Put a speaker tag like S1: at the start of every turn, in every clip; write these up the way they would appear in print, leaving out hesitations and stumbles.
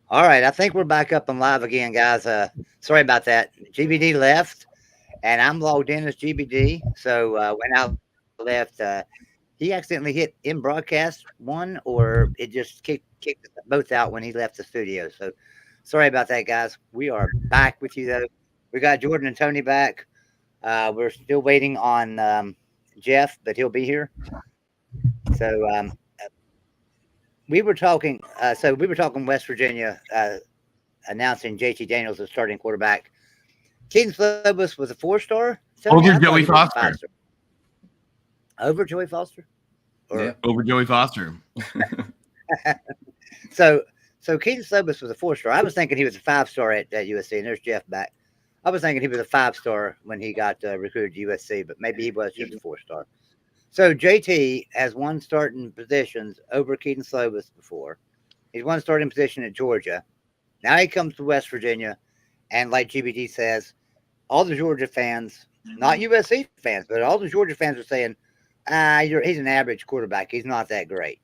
S1: All right, I think we're back up and live again, guys. Sorry about that. GBD left, and I'm logged in as GBD. So when I left, he accidentally hit in broadcast one, or it just kicked us both out when he left the studio. So sorry about that, guys. We are back with you though. We got Jordan and Tony back. We're still waiting on Jeff, but he'll be here. So we were talking West Virginia announcing JT Daniels as starting quarterback. Keaton Slobus was a 4-star. Tony, I
S2: Over
S1: thought he
S2: Joey
S1: was a
S2: Foster.
S1: 5-star. Over Joey Foster?
S3: Yeah.
S2: Over Joey Foster.
S1: So Keaton Slobus was a 4-star. I was thinking he was a 5-star at USC, and there's Jeff back. I was thinking he was a 5-star when he got recruited to USC, but maybe he was just a 4-star. So JT has won starting positions over Keaton Slobus before. He's won starting position at Georgia. Now he comes to West Virginia, and like GBD says, all the Georgia fans, not USC fans, but all the Georgia fans are saying, he's an average quarterback. He's not that great.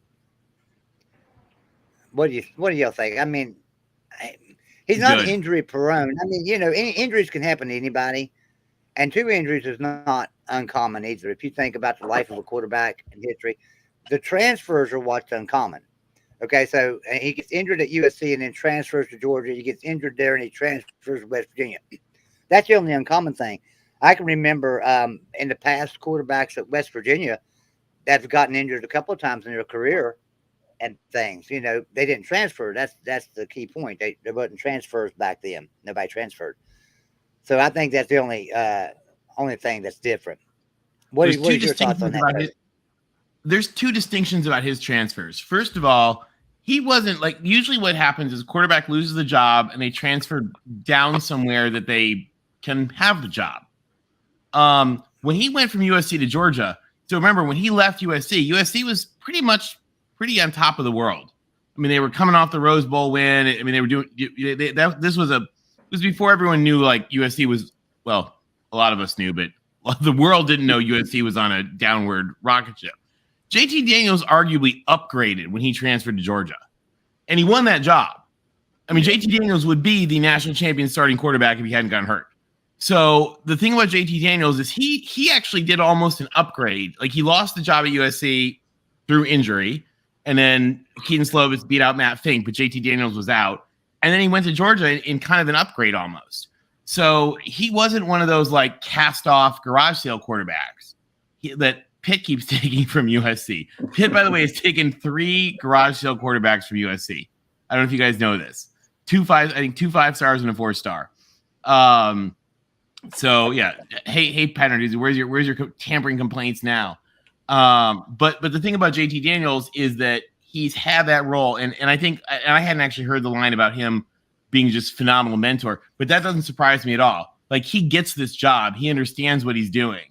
S1: What do y'all think? I mean, he's not injury prone. I mean, injuries can happen to anybody, and 2 injuries is not uncommon either. If you think about the life of a quarterback in history, the transfers are what's uncommon. Okay, so he gets injured at USC and then transfers to Georgia. He gets injured there and he transfers to West Virginia. That's the only uncommon thing. I can remember in the past quarterbacks at West Virginia that have gotten injured a couple of times in their career and things. They didn't transfer. That's the key point. There wasn't transfers back then. Nobody transferred. So I think that's the only thing that's different. What are your thoughts on that?
S2: There's 2 distinctions about his transfers. First of all, he wasn't like usually what happens is a quarterback loses the job and they transfer down somewhere that they can have the job. When he went from USC to Georgia, so remember when he left USC was pretty on top of the world. I mean, they were coming off the Rose Bowl win. I mean, they were doing this was before everyone knew like USC was, well, a lot of us knew, but the world didn't know USC was on a downward rocket ship. JT Daniels arguably upgraded when he transferred to Georgia, and he won that job. I mean, JT Daniels would be the national champion starting quarterback if he hadn't gotten hurt. So the thing about JT Daniels is he actually did almost an upgrade. Like he lost the job at USC through injury, and then Keaton Slobus beat out Matt Fink, but JT Daniels was out. And then he went to Georgia in kind of an upgrade almost. So he wasn't one of those like cast off garage sale quarterbacks that Pitt keeps taking from USC. Pitt, by the way, has taken 3 garage sale quarterbacks from USC. I don't know if you guys know this. 2 5-stars and a 4-star. So yeah. Hey, Pattern, where's your tampering complaints now? But the thing about JT Daniels is that he's had that role, and I think I hadn't actually heard the line about him being just phenomenal mentor, but that doesn't surprise me at all. Like he gets this job, he understands what he's doing.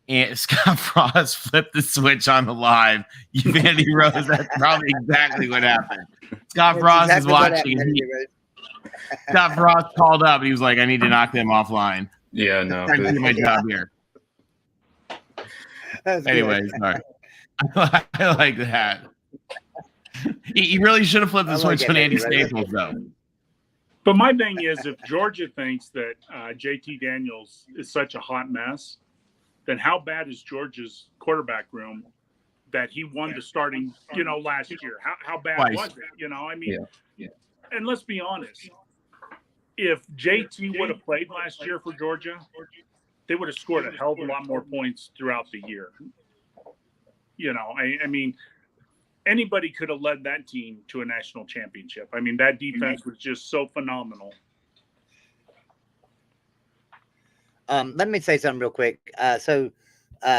S2: And Scott Frost flipped the switch on the live. Vanity Rose, that's probably exactly what happened. Scott Frost is watching. Scott Frost called up and he was like, I need to knock them offline.
S3: Yeah, no.
S2: I'm doing my job here. Anyway, sorry. I like that. He really should have flipped the switch on Andy Staples, though.
S4: But my thing is, if Georgia thinks that JT Daniels is such a hot mess, then how bad is Georgia's quarterback room that he won the starting, last year? How bad was it? I mean, and let's be honest. If JT would have played last year for Georgia, they would have scored a hell of a lot more points throughout the year. I mean, anybody could have led that team to a national championship. I mean, that defense was just so phenomenal.
S1: Let me say something real quick. So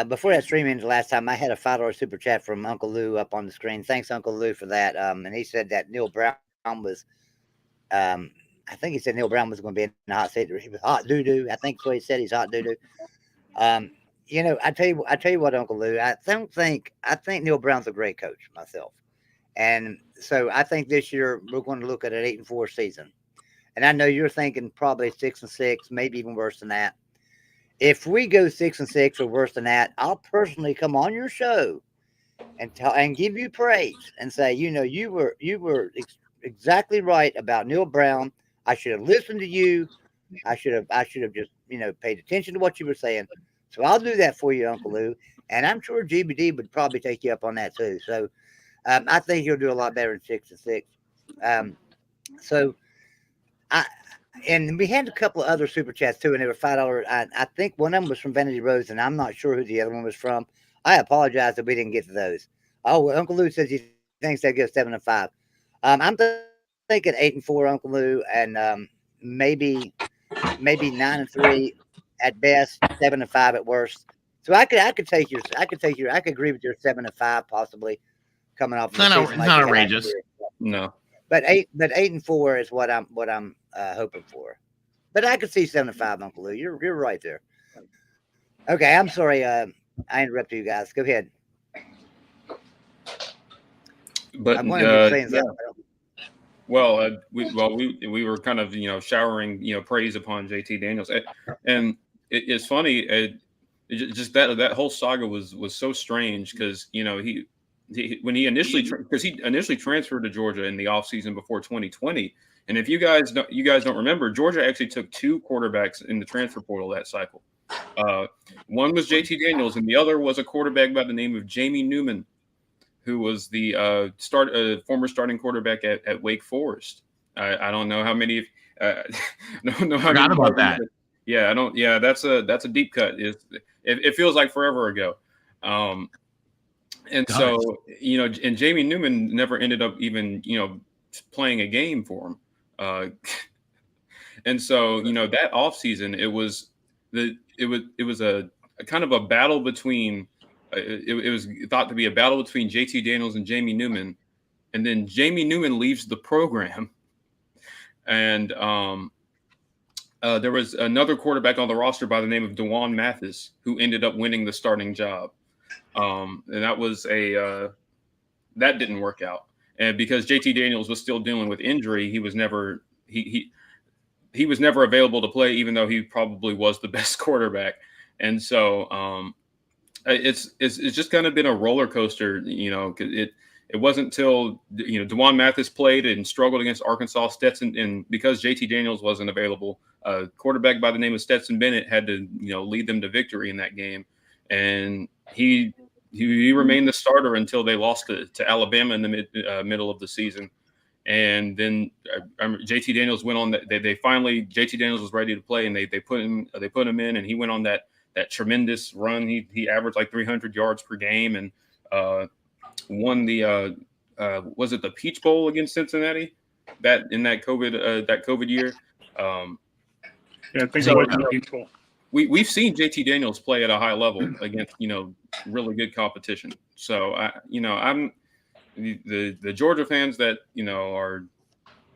S1: before that stream ended last time, I had a $5 super chat from Uncle Lou up on the screen. Thanks, Uncle Lou, for that. And he said that Neil Brown was, I think he said Neil Brown was going to be in the hot seat. He was hot doo-doo. I think so. He said he's hot doo-doo. I tell you what, Uncle Lou, I think Neil Brown's a great coach myself. And so I think this year we're going to look at an 8-4 season. And I know you're thinking probably 6-6, maybe even worse than that. If we go 6-6 or worse than that, I'll personally come on your show and give you praise and say, you were exactly right about Neil Brown. I should have listened to you. I should have just paid attention to what you were saying. So I'll do that for you, Uncle Lou, and I'm sure GBD would probably take you up on that too. So I think you'll do a lot better than 6-6. So I and we had a couple of other super chats too, and they were $5. I think one of them was from Vanity Rose, and I'm not sure who the other one was from. I apologize that we didn't get to those. Oh, well, Uncle Lou says he thinks they'll give 7-5. I'm thinking 8-4, Uncle Lou, and maybe 9-3 at best, 7-5 at worst. So I could take your I could agree with your 7-5 possibly coming off.
S2: It's not outrageous.
S3: No.
S1: But 8-4 is what I'm hoping for. But I could see 7-5, Uncle Lou. You're right there. Okay, I'm sorry. I interrupted you guys. Go ahead.
S3: But
S1: I'm going to be saying something.
S3: Well, we were kind of showering praise upon JT Daniels, and it's funny. Just that whole saga was so strange because he initially transferred to Georgia in the offseason before 2020, and if you guys don't remember, Georgia actually took 2 quarterbacks in the transfer portal that cycle. One was JT Daniels, and the other was a quarterback by the name of Jamie Newman, who was the former starting quarterback at Wake Forest. I don't know how many. Don't know how
S2: Forgot about that.
S3: Yeah, I don't. Yeah, that's a deep cut. It feels like forever ago. And so and Jamie Newman never ended up even playing a game for him. And so that offseason, it was a kind of a battle between. It was thought to be a battle between JT Daniels and Jamie Newman, and then Jamie Newman leaves the program, and there was another quarterback on the roster by the name of DeJuan Mathis who ended up winning the starting job, and that was that didn't work out, and because JT Daniels was still dealing with injury, he was never he was never available to play, even though he probably was the best quarterback, and so. It's just kind of been a roller coaster, It wasn't until DeJuan Mathis played and struggled against Arkansas. Stetson, and because JT Daniels wasn't available, a quarterback by the name of Stetson Bennett had to lead them to victory in that game, and he remained the starter until they lost to Alabama in the middle of the season, and then JT Daniels went on that. JT Daniels was ready to play, and they put him in, and he went on that tremendous run. He averaged like 300 yards per game and won the was it the Peach Bowl against Cincinnati that COVID year.
S4: I think it was the Peach Bowl.
S3: We've seen JT Daniels play at a high level against really good competition. So I'm the Georgia fans that are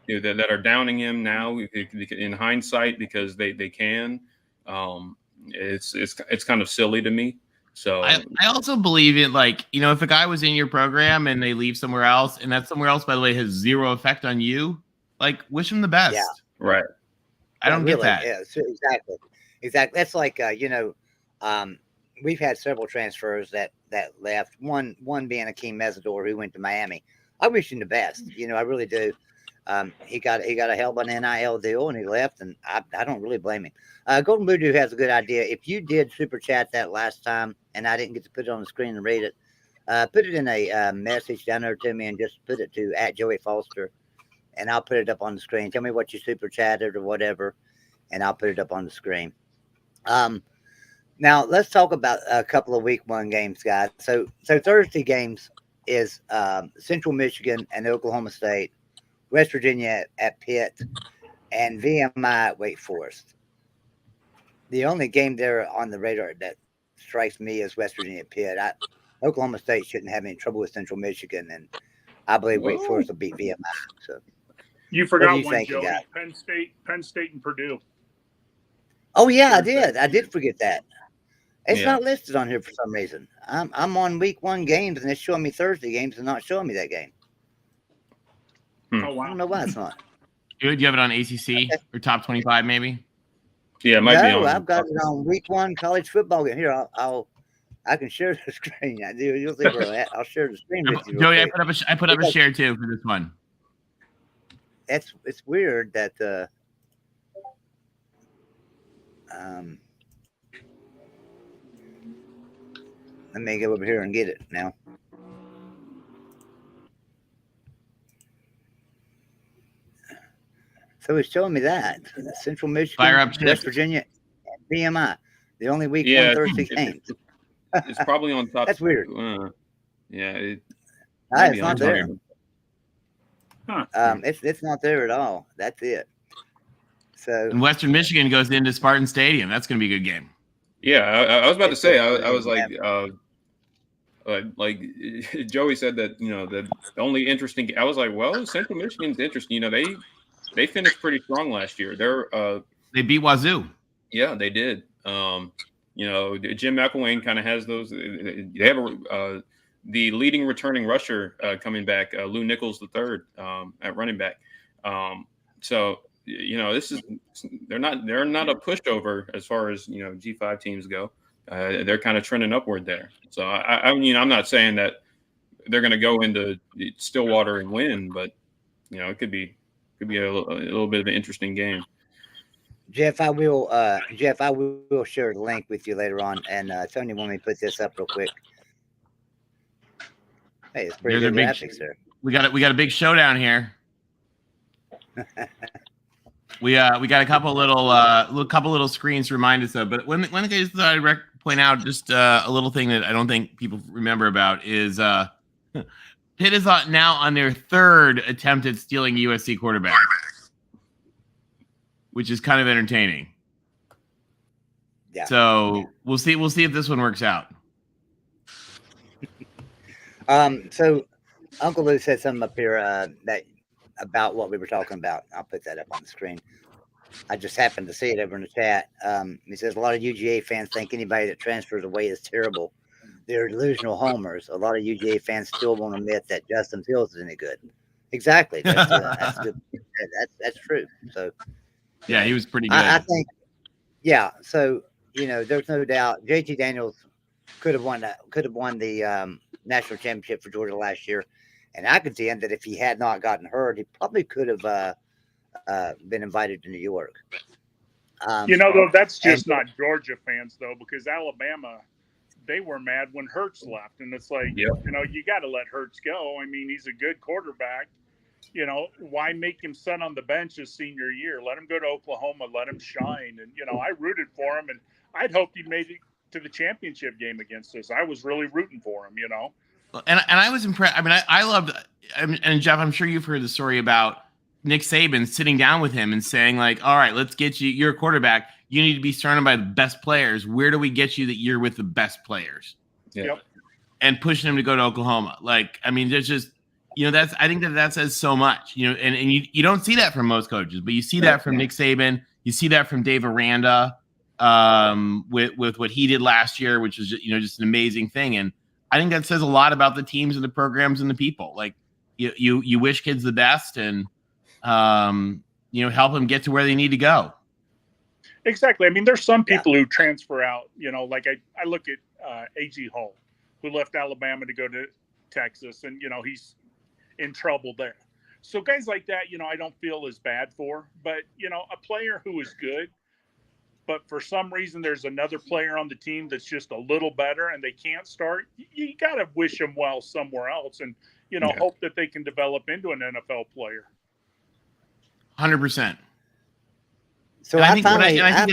S3: that are downing him now in hindsight because they can. It's kind of silly to me. So
S2: I also believe in if a guy was in your program and they leave somewhere else, and that somewhere else, by the way, has zero effect on you, wish him the best.
S1: Yeah.
S3: Right.
S2: I don't get that.
S1: Yeah, exactly. That's like we've had several transfers that left. One being Akeem Mesidor, who went to Miami. I wish him the best. I really do. He got a hell of an NIL deal and he left, and I don't really blame him. Golden Voodoo has a good idea. If you did super chat that last time and I didn't get to put it on the screen and read it, put it in a message down there to me and just put it to @JoeyFoster, and I'll put it up on the screen. Tell me what you super chatted or whatever, and I'll put it up on the screen. Now let's talk about a couple of week 1 games, guys. So Thursday games is Central Michigan and Oklahoma State, West Virginia at Pitt, and VMI at Wake Forest. The only game there on the radar that strikes me is West Virginia at Pitt. Oklahoma State shouldn't have any trouble with Central Michigan, and I believe Wake Forest will beat VMI. So
S4: you forgot one, Joey. Penn State, and Purdue.
S1: Oh yeah, I did forget that. It's not listed on here for some reason. I'm on week 1 games, and it's showing me Thursday games and not showing me that game.
S4: Oh, wow.
S1: I don't know why it's not.
S2: Do you have it on ACC or top 25 maybe?
S3: Yeah, it might be on.
S1: I've got it on week 1 college football game. Here, I can share the screen. You'll see where I'm at. I'll share the screen with you.
S2: Joey, I put up a share too for this one.
S1: it's weird that let me go over here and get it now. So it's showing me that Central Michigan,
S2: Fire up
S1: West
S2: Chip.
S1: Virginia, and VMI, the only week
S3: Yeah,
S1: 1 Thursday games.
S3: It's probably on top.
S1: That's weird.
S3: Yeah,
S1: It's not there.
S4: Huh.
S1: It's not there at all. That's it. So
S2: And Western Michigan goes into Spartan Stadium. That's going to be a good game.
S3: Yeah, I was about to say. I was like Joey said that the only interesting. I was like, well, Central Michigan's interesting. They finished pretty strong last year.
S2: They beat Wazoo.
S3: Yeah, they did. Jim McElwain kind of has those. They have the leading returning rusher coming back, Lou Nichols III at running back. So they're not a pushover as far as G5 teams go. They're kind of trending upward there. So I'm not saying that they're going to go into Stillwater and win, but it could be a little bit of an interesting game.
S1: Jeff, I will share the link with you later on. And Tony, want me to put this up real quick? Hey, it's pretty good graphics there.
S2: We got a big showdown here. We got a couple little screens to remind us of. But one of the things that I point out, just a little thing that I don't think people remember about is Pitt is now on their third attempt at stealing USC quarterback, which is kind of entertaining.
S1: Yeah.
S2: So we'll see if this one works out.
S1: So Uncle Lou said something up here that about what we were talking about. I'll put that up on the screen. I just happened to see it over in the chat. He says a lot of UGA fans think anybody that transfers away is terrible. They're delusional homers. A lot of UGA fans still won't admit that Justin Fields is any good. Exactly. That's good. That's true. So
S2: yeah, he was pretty good.
S1: I think. Yeah. So there's no doubt JT Daniels could have won the national championship for Georgia last year, and I could see him that if he had not gotten hurt, he probably could have been invited to New York.
S4: Though that's just not Georgia fans though, because Alabama, they were mad when Hurts left, and it's like, you got to let Hurts go. I mean, he's a good quarterback. Why make him sit on the bench his senior year? Let him go to Oklahoma, let him shine. And I rooted for him, and I'd hoped he made it to the championship game against us. I was really rooting for him.
S2: And I was impressed. I mean, I loved, and Jeff, I'm sure you've heard the story about Nick Saban sitting down with him and saying, like, all right, let's get you, you're a quarterback. You need to be surrounded by the best players. Where do we get you that you're with the best players?
S3: Yeah.
S4: Yep.
S2: And pushing him to go to Oklahoma. Like, I mean, there's just, I think that says so much, and you don't see that from most coaches, but you see that from Nick Saban. You see that from Dave Aranda with what he did last year, which is, just an amazing thing. And I think that says a lot about the teams and the programs and the people. Like you wish kids the best and, help them get to where they need to go.
S4: Exactly. I mean, there's some people who transfer out, like I look at A.G. Hall, who left Alabama to go to Texas, and, he's in trouble there. So guys like that, I don't feel as bad for. But, a player who is good, but for some reason there's another player on the team that's just a little better and they can't start, you got to wish them well somewhere else and, hope that they can develop into an NFL player.
S2: 100%.
S1: So I finally have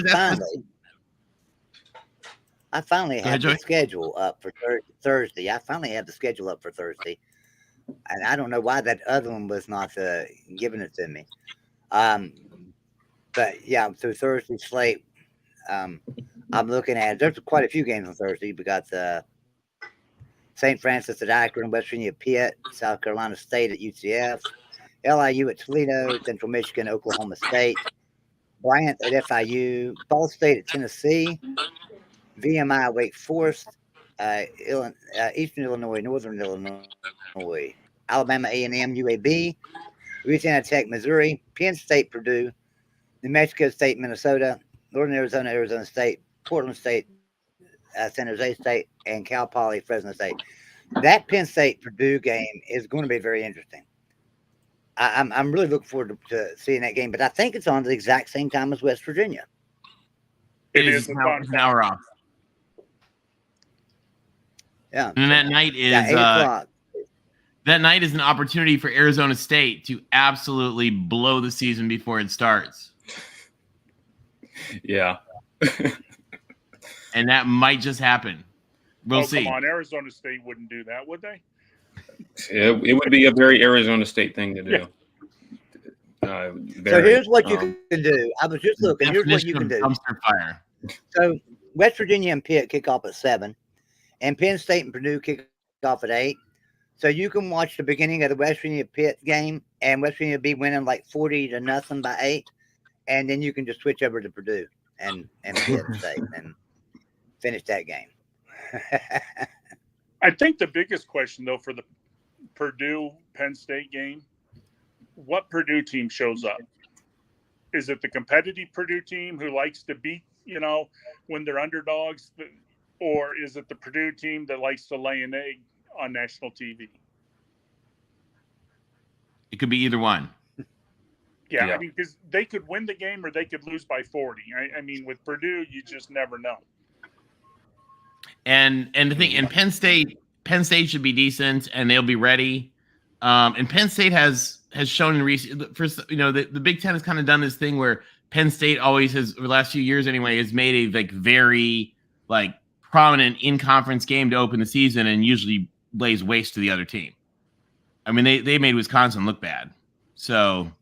S1: the schedule up for Thursday. I finally have the schedule up for Thursday. And I don't know why that other one was not giving it to me. But yeah, through Thursday slate, I'm looking at, there's quite a few games on Thursday. We got the St. Francis at Akron, West Virginia, Pitt, South Carolina State at UCF, LIU at Toledo, Central Michigan, Oklahoma State, Bryant at FIU, Ball State at Tennessee, VMI, Wake Forest, Eastern Illinois, Northern Illinois, Alabama A&M, UAB, Louisiana Tech, Missouri, Penn State, Purdue, New Mexico State, Minnesota, Northern Arizona, Arizona State, Portland State, San Jose State, and Cal Poly, Fresno State. That Penn State Purdue game is going to be very interesting. I'm really looking forward to seeing that game. But I think it's on the exact same time as West Virginia.
S4: It is
S2: an hour off.
S1: Yeah.
S2: And that night is
S1: 8:00.
S2: That night is an opportunity for Arizona State to absolutely blow the season before it starts.
S3: Yeah.
S2: And that might just happen. We'll see.
S4: Come on, Arizona State wouldn't do that, would they?
S3: It would be a very Arizona State thing to do.
S4: Yeah.
S1: So here's what you can do. I was just looking. Here's what you can do.
S2: Dumpster fire.
S1: So West Virginia and Pitt kick off at 7, and Penn State and Purdue kick off at 8. So you can watch the beginning of the West Virginia Pitt game, and West Virginia be winning like 40-0 by 8, and then you can just switch over to Purdue and Pitt State and finish that game.
S4: I think the biggest question, though, for the Purdue Penn State game, what Purdue team shows up? Is it the competitive Purdue team who likes to beat, when they're underdogs, or is it the Purdue team that likes to lay an egg on national TV?
S2: It could be either one.
S4: Yeah. I mean, because they could win the game or they could lose by 40. I mean, with Purdue, you just never know.
S2: And the thing, and Penn State should be decent, and they'll be ready. And Penn State has shown in recent, first, the Big Ten has kind of done this thing where Penn State always has, over the last few years anyway, has made a very prominent in-conference game to open the season, and usually lays waste to the other team. I mean, they made Wisconsin look bad, so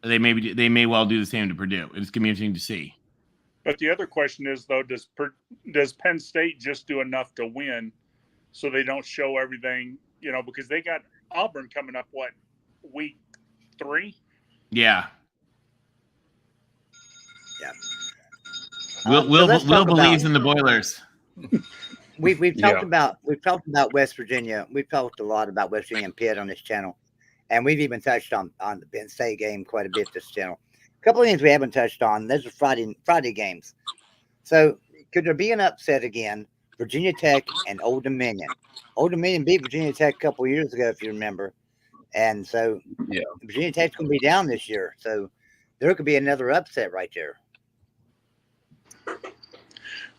S2: they may well do the same to Purdue. It's gonna be interesting to see.
S4: But the other question is, though, does Penn State just do enough to win, so they don't show everything? Because they got Auburn coming up. What, week 3?
S2: Yeah.
S1: Yeah.
S2: Will believes in the Boilers.
S1: We've talked about West Virginia. We've talked a lot about West Virginia and Pitt on this channel, and we've even touched on the Penn State game quite a bit this channel. A couple of things we haven't touched on. Those are Friday games. So could there be an upset again? Virginia Tech and Old Dominion. Old Dominion beat Virginia Tech a couple of years ago, if you remember, and so Virginia Tech's going to be down this year. So there could be another upset right there.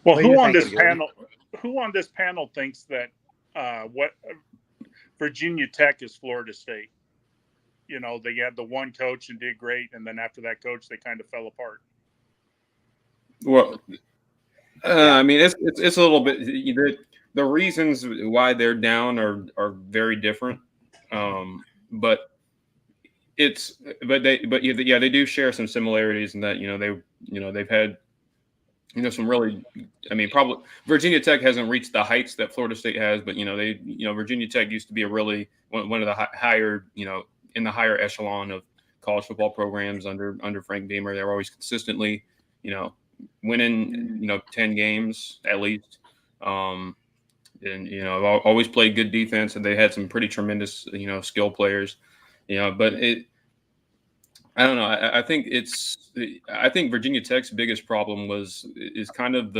S4: Well, who on this panel thinks that what Virginia Tech is Florida State? They had the one coach and did great, and then after that coach, they kind of fell apart.
S3: Well, I mean, it's a little bit. The reasons why they're down are very different, but they do share some similarities in that they've had some really, probably Virginia Tech hasn't reached the heights that Florida State has, but Virginia Tech used to be a really one of the higher in the higher echelon of college football programs under Frank Beamer. They were always consistently winning 10 games at least, and always played good defense, and they had some pretty tremendous skill players, but I don't know. I think Virginia Tech's biggest problem is kind of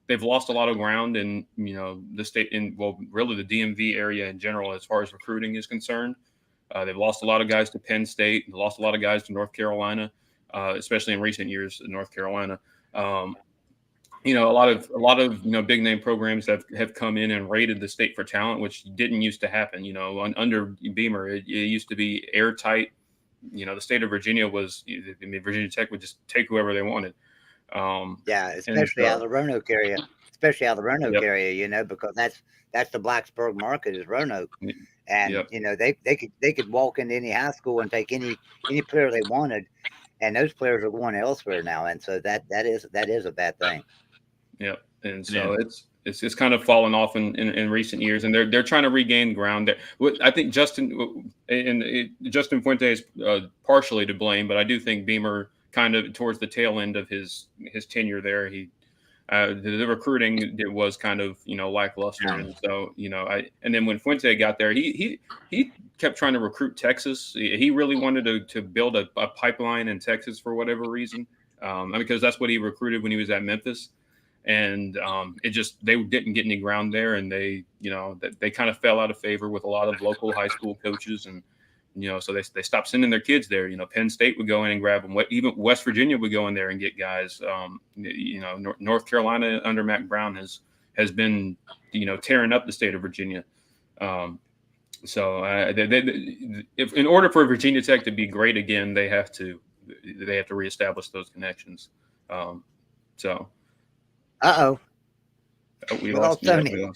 S3: they've lost a lot of ground in the state really the DMV area in general as far as recruiting is concerned. They've lost a lot of guys to Penn State. They lost a lot of guys to North Carolina, especially in recent years in North Carolina. A lot of big name programs have come in and raided the state for talent, which didn't used to happen. Under Beamer, it used to be airtight. The state of Virginia Virginia Tech would just take whoever they wanted.
S1: Especially out of the Roanoke area. Area, because that's the Blacksburg market is Roanoke, and they could walk into any high school and take any player they wanted, and those players are going elsewhere now, and so that is a bad thing. Yeah,
S3: and so it's kind of fallen off in recent years, and they're trying to regain ground there. I think Justin Fuente is partially to blame, but I do think Beamer kind of towards the tail end of his tenure there, the recruiting was kind of lackluster, and so and then when Fuente got there, he kept trying to recruit Texas. He really wanted to build a pipeline in Texas for whatever reason, because that's what he recruited when he was at Memphis. And they didn't get any ground there, and they kind of fell out of favor with a lot of local high school coaches, and So they stopped sending their kids there. Penn State would go in and grab them. Even West Virginia would go in there and get guys. North Carolina under Mac Brown has been, tearing up the state of Virginia. So if in order for Virginia Tech to be great again, they have to reestablish those connections. We lost Tony.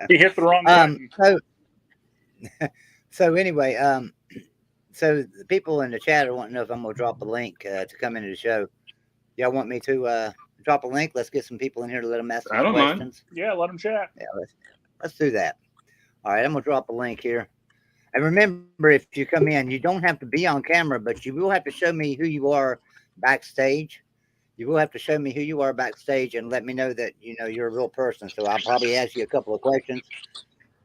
S4: He hit the wrong button.
S1: So anyway, so the people in the chat are wanting to know if I'm going to drop a link to come into the show. Y'all want me to drop a link? Let's get some people in here to let them ask some questions.
S4: Mind. Yeah, let them chat.
S1: Yeah, let's do that. All right, I'm going to drop a link here. And remember, if you come in, you don't have to be on camera, but you will have to show me who you are backstage. You will have to show me who you are backstage and let me know that, you're a real person. So I'll probably ask you a couple of questions.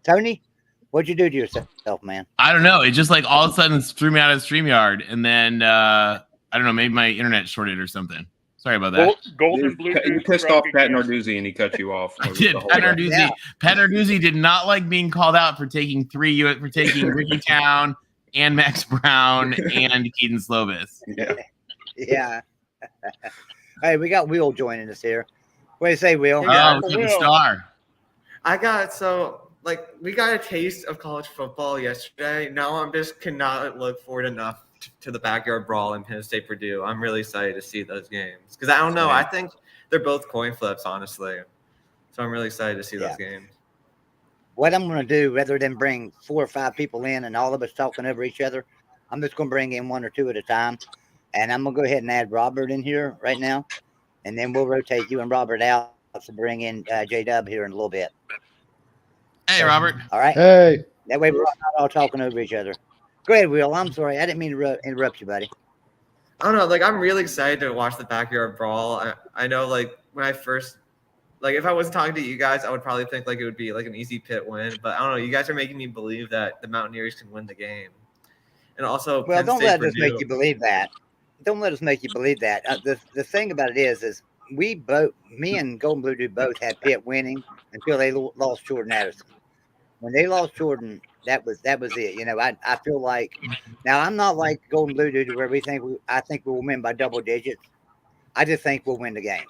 S1: Tony, what'd you do to yourself, man?
S2: I don't know. It just all of a sudden threw me out of StreamYard. And then, I don't know, maybe my internet shorted or something. Sorry about that.
S4: Golden Blue.
S3: You pissed off Pat Narduzzi and he cut you off.
S2: I did. Pat Narduzzi did not like being called out for taking Ricky Town and Max Brown and Keaton Slovis.
S1: Yeah. Hey, we got Will joining us here. What do you say, Will?
S2: The star.
S5: We got a taste of college football yesterday. Now I'm just cannot look forward enough to the backyard brawl in Penn State Purdue. I'm really excited to see those games because I don't know. I think they're both coin flips, honestly. So I'm really excited to see those games.
S1: What I'm going to do, rather than bring 4 or 5 people in and all of us talking over each other, I'm just going to bring in 1 or 2 at a time. And I'm going to go ahead and add Robert in here right now. And then we'll rotate you and Robert out to bring in J-Dub here in a little bit.
S2: Hey, Robert.
S1: All right.
S6: Hey.
S1: That way we're not all talking over each other. Go ahead, Will. I'm sorry. I didn't mean to interrupt you, buddy.
S5: I don't know. I'm really excited to watch the backyard brawl. I know, when I first, if I wasn't talking to you guys, I would probably think, it would be, an easy Pitt win. But I don't know. You guys are making me believe that the Mountaineers can win the game. And also,
S1: well, don't let us make you believe that. Don't let us make you believe that. The thing about it is me and Golden Blue Dude both had Pitt winning until they lost Jordan Addison. When they lost Jordan, that was it. I feel like now I'm not like Golden Blue Dude where I think we'll win by double digits. I just think we'll win the game.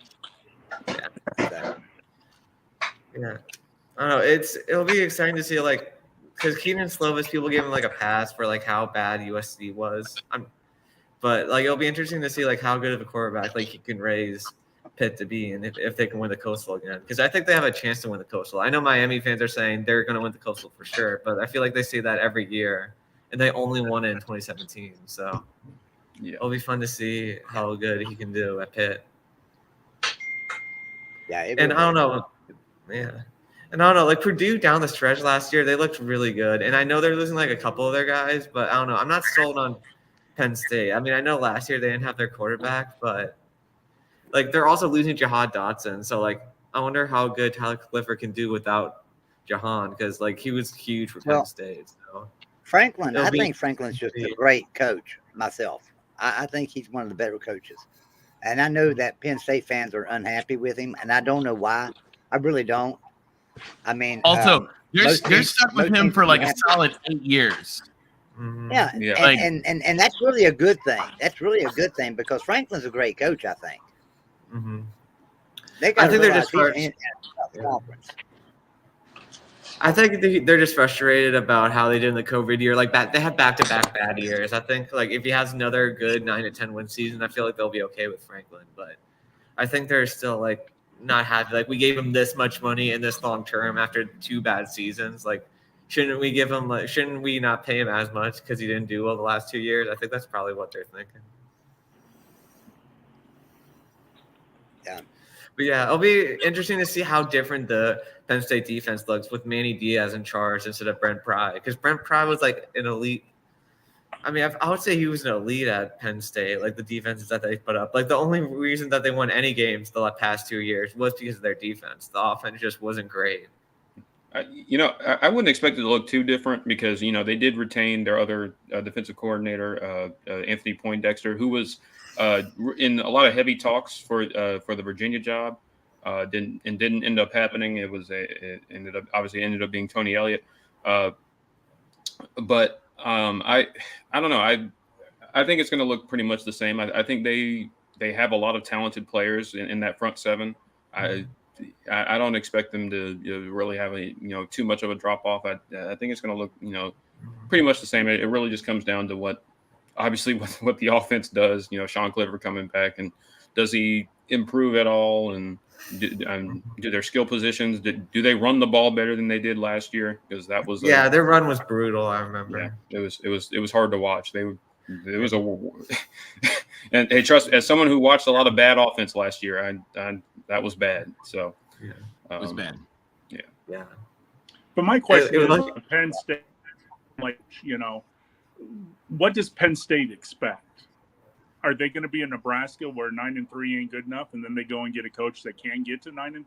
S5: Yeah. I don't know. It'll be exciting to see because Keaton Slovis, people gave him a pass for how bad USC was. But it'll be interesting to see how good of a quarterback he can raise Pitt to be, and if they can win the Coastal again, because I think they have a chance to win the Coastal. I know Miami fans are saying they're going to win the Coastal for sure, but I feel like they say that every year, and they only won it in 2017. So it'll be fun to see how good he can do at Pitt.
S1: Yeah,
S5: and I don't know, and I don't know, Purdue down the stretch last year, they looked really good, and I know they're losing a couple of their guys, but I don't know, I'm not sold on Penn State. I mean, I know last year they didn't have their quarterback, but they're also losing Jahad Dotson. So I wonder how good Tyler Clifford can do without Jahan, because he was huge for Penn State. So
S1: Franklin, I think Franklin's just a great coach myself. I think he's one of the better coaches. And I know that Penn State fans are unhappy with him, and I don't know why. I really don't. I mean,
S2: also, they're stuck with him for a solid 8 years.
S5: Mm-hmm.
S1: Yeah. And that's really a good thing. That's really a good thing because Franklin's a great coach, I think.
S5: Mm-hmm.
S1: I think they're just frustrated.
S5: I think they're just frustrated about how they did in the COVID year. They have back-to-back bad years. I think if he has another good 9 to 10 win season, I feel like they'll be okay with Franklin. But I think they're still not happy. We gave him this much money in this long term after 2 bad seasons. Shouldn't we give him? Shouldn't we not pay him as much because he didn't do well the last 2 years? I think that's probably what they're thinking.
S1: Yeah.
S5: But it'll be interesting to see how different the Penn State defense looks with Manny Diaz in charge instead of Brent Pry. Because Brent Pry was an elite. I mean, I would say he was an elite at Penn State. The defenses that they put up. The only reason that they won any games the past 2 years was because of their defense. The offense just wasn't great.
S3: I wouldn't expect it to look too different because, they did retain their other defensive coordinator, Anthony Poindexter, who was in a lot of heavy talks for the Virginia job, didn't end up happening. It ended up being Tony Elliott. But I don't know. I think it's going to look pretty much the same. I think they have a lot of talented players in that front seven. I don't expect them to really have too much of a drop off. I think it's going to look pretty much the same. It really just comes down to what the offense does. Sean Clifford coming back, and does he improve at all? And do their skill positions? Do they run the ball better than they did last year? Because that was
S5: their run was brutal. I remember.
S3: Yeah, it was hard to watch. It was and hey, trust, as someone who watched a lot of bad offense last year, I that was bad. So
S2: it was bad.
S5: Yeah.
S4: But my question is, Penn State, what does Penn State expect? Are they going to be in Nebraska where 9-3 ain't good enough, and then they go and get a coach that can get to 9-3?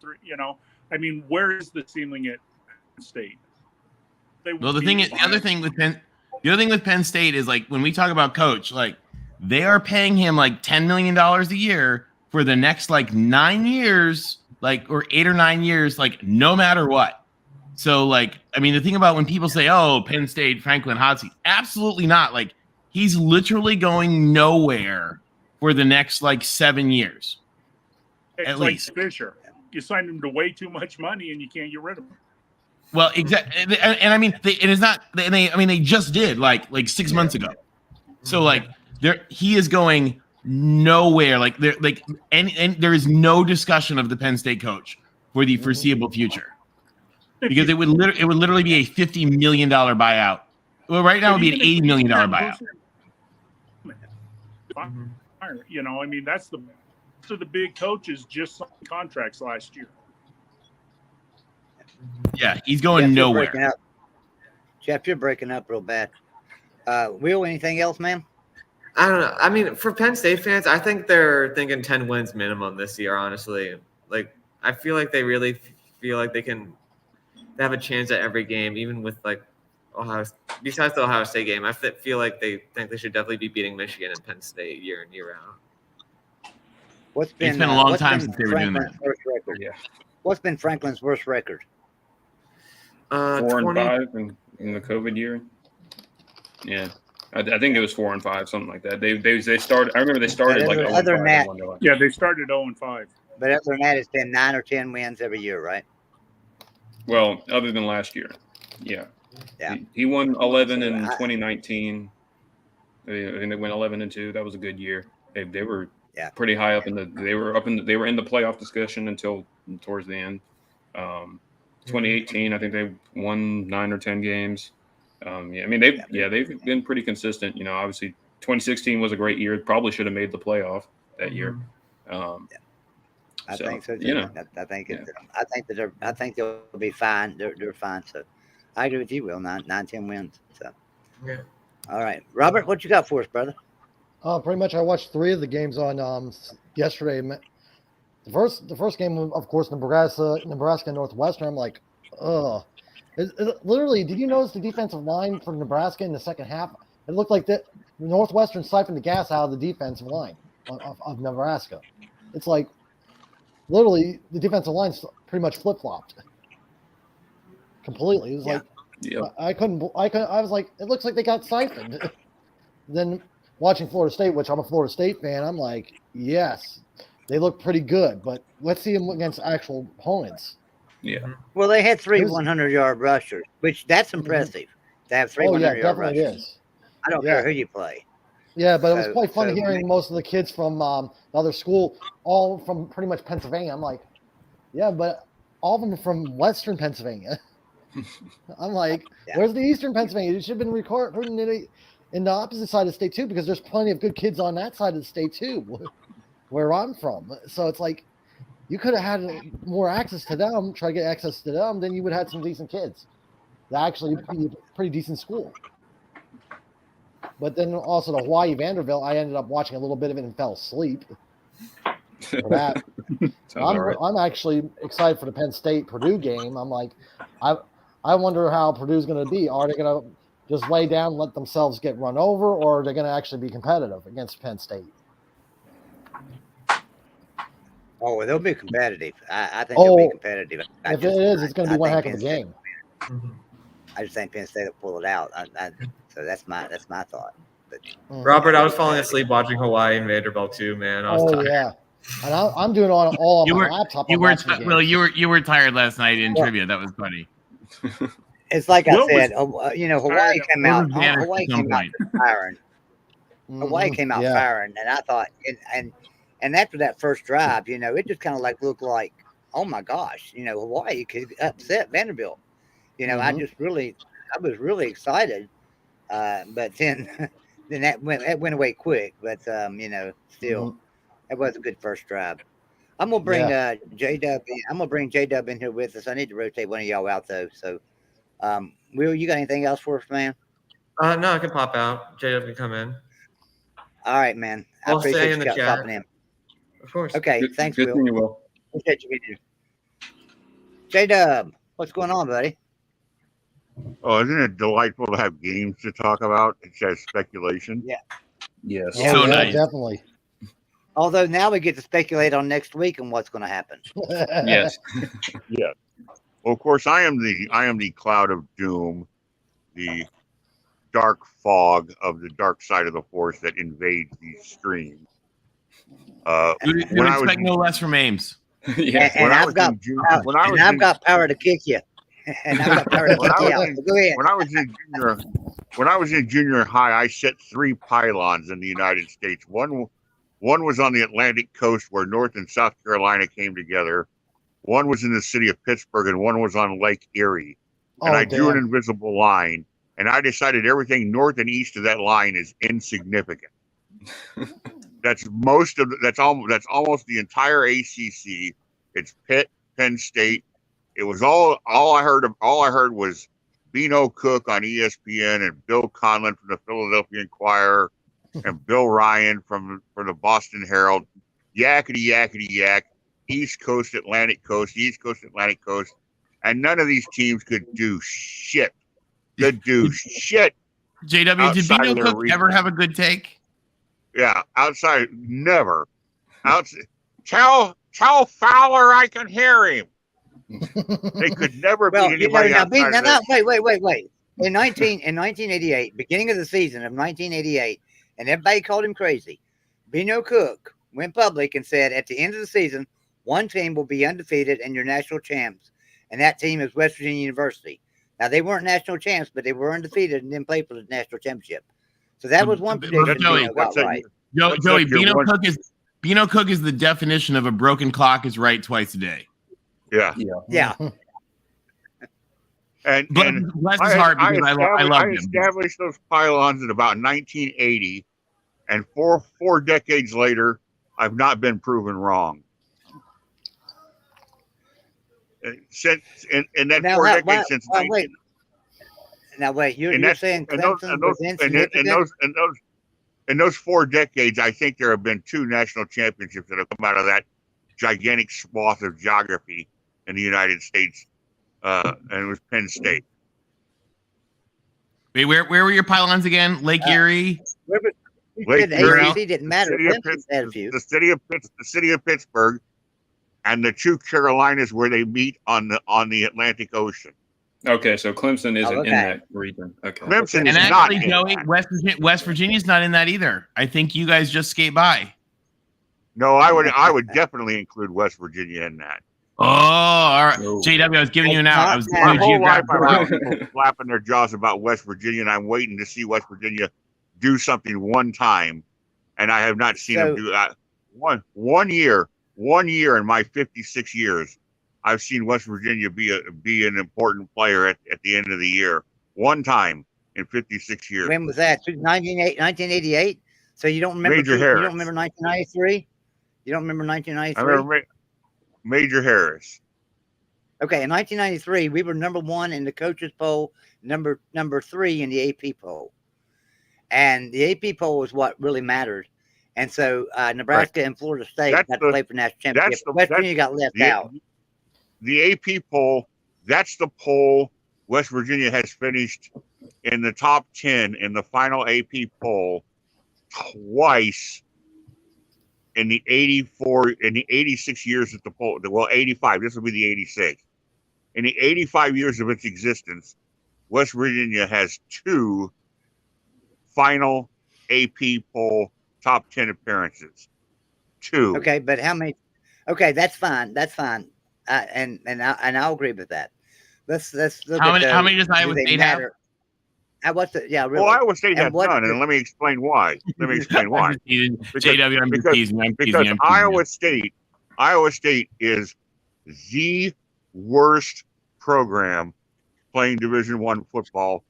S4: I mean, where is the ceiling at Penn State?
S2: Well, the other thing with Penn State is, like, when we talk about coach, like, they are paying him like $10 million a year for the next 9 years, or 8 or 9 years, no matter what. So, I mean, the thing about when people say, "Oh, Penn State, Franklin hot seat," absolutely not. He's literally going nowhere for the next 7 years.
S4: It's
S2: at
S4: like
S2: least.
S4: Fisher. You signed him to way too much money, and you can't get rid of him.
S2: Well, exactly, and I mean, it is not. They just did 6 months ago. So he is going nowhere. And there is no discussion of the Penn State coach for the foreseeable future, because it would literally be a $50 million buyout. Well, right now it would be an $80 million buyout.
S4: I mean, that's the big coaches just signed contracts last year.
S2: Yeah, he's going nowhere.
S1: Jeff, you're breaking up real bad. Will, anything else, man?
S5: I don't know. I mean, for Penn State fans, I think they're thinking 10 wins minimum this year, honestly. I feel like they really feel like they have a chance at every game, even with besides the Ohio State game. I feel like they think they should definitely be beating Michigan and Penn State year in, year out.
S2: It's been a long time since they were doing that.
S1: Yeah. What's been Franklin's worst record?
S3: 4-5 in the COVID year. Yeah, I think it was 4-5, something like that. They started. I remember they started
S1: other than that.
S4: Yeah, they started 0-5.
S1: But other than that, it's been 9 or 10 wins every year, right?
S3: Well, other than last year, yeah. He won 11 in 2019. I think they went 11-2. That was a good year. They were pretty high up they were in the playoff discussion until towards the end. 2018, I think they won 9 or 10 games. I mean, they've been pretty consistent. Obviously 2016 was a great year. Probably should have made the playoff that year.
S1: I think so too. I think they'll be fine. They're fine. So I agree with you, Will. 9-10 wins. So all right, Robert, what you got for us, brother?
S6: Pretty much. I watched 3 of the games on yesterday. The first game, of course, Nebraska Northwestern. I'm like, ugh. Literally, did you notice the defensive line for Nebraska in the second half? It looked like the Northwestern siphoned the gas out of the defensive line of Nebraska. It's like, literally, the defensive line's pretty much flip-flopped completely. It was I was like, it looks like they got siphoned. Then watching Florida State, which I'm a Florida State fan, I'm like, yes, they look pretty good, but let's see them against actual opponents.
S3: Yeah.
S1: Well, they had 3 100-yard rushers, which that's impressive to have 3 100-yard rushers.
S6: It is.
S1: I don't care who you play.
S6: Yeah, but it was quite fun hearing most of the kids from the other school, all from pretty much Pennsylvania. I'm like, yeah, but all of them are from Western Pennsylvania. I'm like, where's the Eastern Pennsylvania? It should have been recording in the opposite side of the state too, because there's plenty of good kids on that side of the state too, where I'm from. So it's like, you could have had more access to them, try to get access to them, then you would have had some decent kids. That actually be a pretty decent school. But then also the Hawaii Vanderbilt, I ended up watching a little bit of it and fell asleep. For that. I'm actually excited for the Penn State Purdue game. I'm like, I wonder how Purdue's going to be. Are they going to just lay down and let themselves get run over, or are they going to actually be competitive against Penn State?
S1: Oh, they'll be competitive. I think they'll be competitive.
S6: If it is, it's going to be one heck of a game.
S1: I just think Penn State will pull it out. So that's my thought. But,
S5: Robert, I was falling asleep watching Hawaii and Vanderbilt too, man. I was tired.
S6: Yeah, and I'm doing all on my laptop.
S2: You were tired last night in trivia. That was funny.
S1: It's like I said, Hawaii came out. Hawaii came out firing. Hawaii came out firing, and I thought, and after that first drive, it just kind of looked like, oh my gosh, Hawaii could upset Vanderbilt. I was really excited, but then that went away quick. But still, that was a good first drive. I'm gonna bring J-Dub in. I'm gonna bring J-Dub in here with us. I need to rotate one of y'all out though. So, Will, you got anything else for us, man?
S5: No, I can pop out. J-Dub can come in.
S1: All right, man. I appreciate you stopping in.
S5: Of course.
S1: Okay, thanks,
S3: Will.
S1: Will. Appreciate you meeting you. J-Dub, what's going on, buddy?
S7: Oh, isn't it delightful to have games to talk about instead of speculation?
S1: Yeah.
S3: Yes.
S2: So nice.
S6: Definitely.
S1: Although now we get to speculate on next week and what's going to happen.
S3: Yes.
S7: Yeah. Well, of course, I am the cloud of doom, the dark fog of the dark side of the force that invades these streams.
S2: You expect no less from Ames.
S3: Yes.
S1: And I've got power to kick you. And I've got power to kick you out. Go ahead.
S7: When I was in junior high, I set 3 pylons in the United States. One was on the Atlantic coast where North and South Carolina came together. One was in the city of Pittsburgh, and one was on Lake Erie. And I drew an invisible line, and I decided everything north and east of that line is insignificant. That's almost the entire ACC. It's Pitt, Penn State. It was all I heard was Beano Cook on ESPN and Bill Conlon from the Philadelphia Inquirer and Bill Ryan from the Boston Herald. Yakety yakety yak. East Coast, Atlantic Coast, East Coast, Atlantic Coast, and none of these teams could do shit.
S2: JW, did Beano Cook ever have a good take?
S7: Yeah, outside, never. Outside, tell Fowler I can hear him. They could never beat anybody outside.
S1: Wait. In 1988, beginning of the season of 1988, and everybody called him crazy. Beano Cook went public and said, at the end of the season, one team will be undefeated and your national champs, and that team is West Virginia University. Now, they weren't national champs, but they were undefeated and didn't play for the national championship. So that was one prediction.
S2: Joey, Beano Cook is the definition of a broken clock is right twice a day.
S7: Yeah. And
S2: bless his heart because I love him.
S7: I established those pylons in about 1980, and four decades later, I've not been proven wrong. Since in that 4 decades since 19.
S1: Now wait, you're saying Clemson was insignificant?
S7: In those 4 decades, I think there have been 2 national championships that have come out of that gigantic swath of geography in the United States, and it was Penn State.
S2: Wait, where were your pylons again? Lake Erie.
S7: Lake Erie.
S1: ACC didn't matter.
S7: The city of Pittsburgh, and the 2 Carolinas where they meet on the Atlantic Ocean.
S3: Okay, so Clemson isn't in that region. Okay.
S7: Clemson is
S2: actually,
S7: not
S2: Joey, West Virginia's not in that either. I think you guys just skate by.
S7: No, I would definitely include West Virginia in that.
S2: Oh, all right. JW, I was giving you an out. I was giving you a geographic.
S7: People flapping their jaws about West Virginia, and I'm waiting to see West Virginia do something one time, and I have not seen them do that. One year in my 56 years, I've seen West Virginia be an important player at the end of the year. One time in 56 years.
S1: When was that? 1988? So you don't remember? You don't remember 1993? You don't remember 1993?
S7: I remember Major Harris.
S1: Okay, in 1993, we were number 1 in the coaches poll, number 3 in the AP poll, and the AP poll was what really mattered. And so Nebraska and Florida State got to play for national championship. West Virginia got left out.
S7: The AP poll, that's the poll West Virginia has finished in the top 10 in the final AP poll twice in the 86 years at the poll. Well, 85. This will be the 86. In the 85 years of its existence, West Virginia has 2 final AP poll top 10 appearances. 2.
S1: Okay, but how many? Okay, that's fine. That's fine. And I'll agree with that. Let's look
S2: How
S1: at
S2: many? How many does Iowa State have?
S1: What's the really?
S7: Well, Iowa State has none, and let me explain why.
S2: I'm just teasing. JW, I'm just teasing. I'm
S7: because
S2: teasing.
S7: Iowa State is the worst program playing Division I football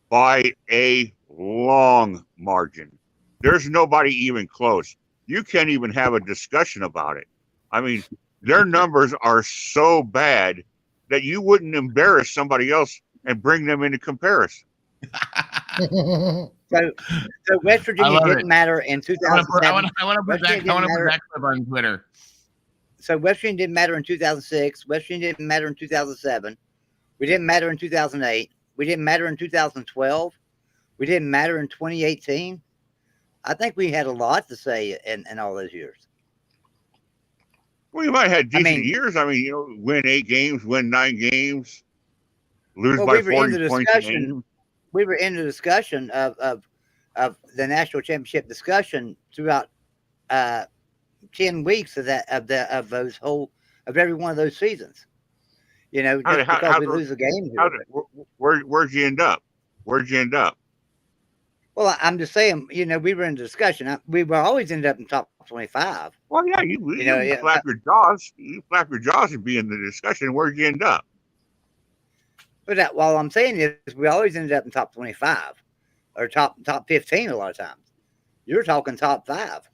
S7: by a long margin. There's nobody even close. You can't even have a discussion about it. I mean, their numbers are so bad that you wouldn't embarrass somebody else and bring them into comparison.
S1: So West Virginia didn't matter in 2007.
S2: I want to put that clip on Twitter.
S1: So West Virginia didn't matter in 2006. West Virginia didn't matter in 2007. We didn't matter in 2008. We didn't matter in 2012. We didn't matter in 2018. I think we had a lot to say in all those years.
S7: Well, you might have had decent years. I mean, win 8 games, win 9 games, lose by 40 points a game.
S1: We were in the discussion of the national championship discussion throughout 10 weeks of every one of those seasons. Just because we lose a game.
S7: Where'd you end up?
S1: Well, I'm just saying, we were in discussion. We were always ended up in top 25.
S7: Well, yeah, you flap your jaws. You flap your jaws and be in the discussion. Where'd you end up?
S1: But all I'm saying is we always ended up in top 25 or top 15 a lot of times. You're talking top 5.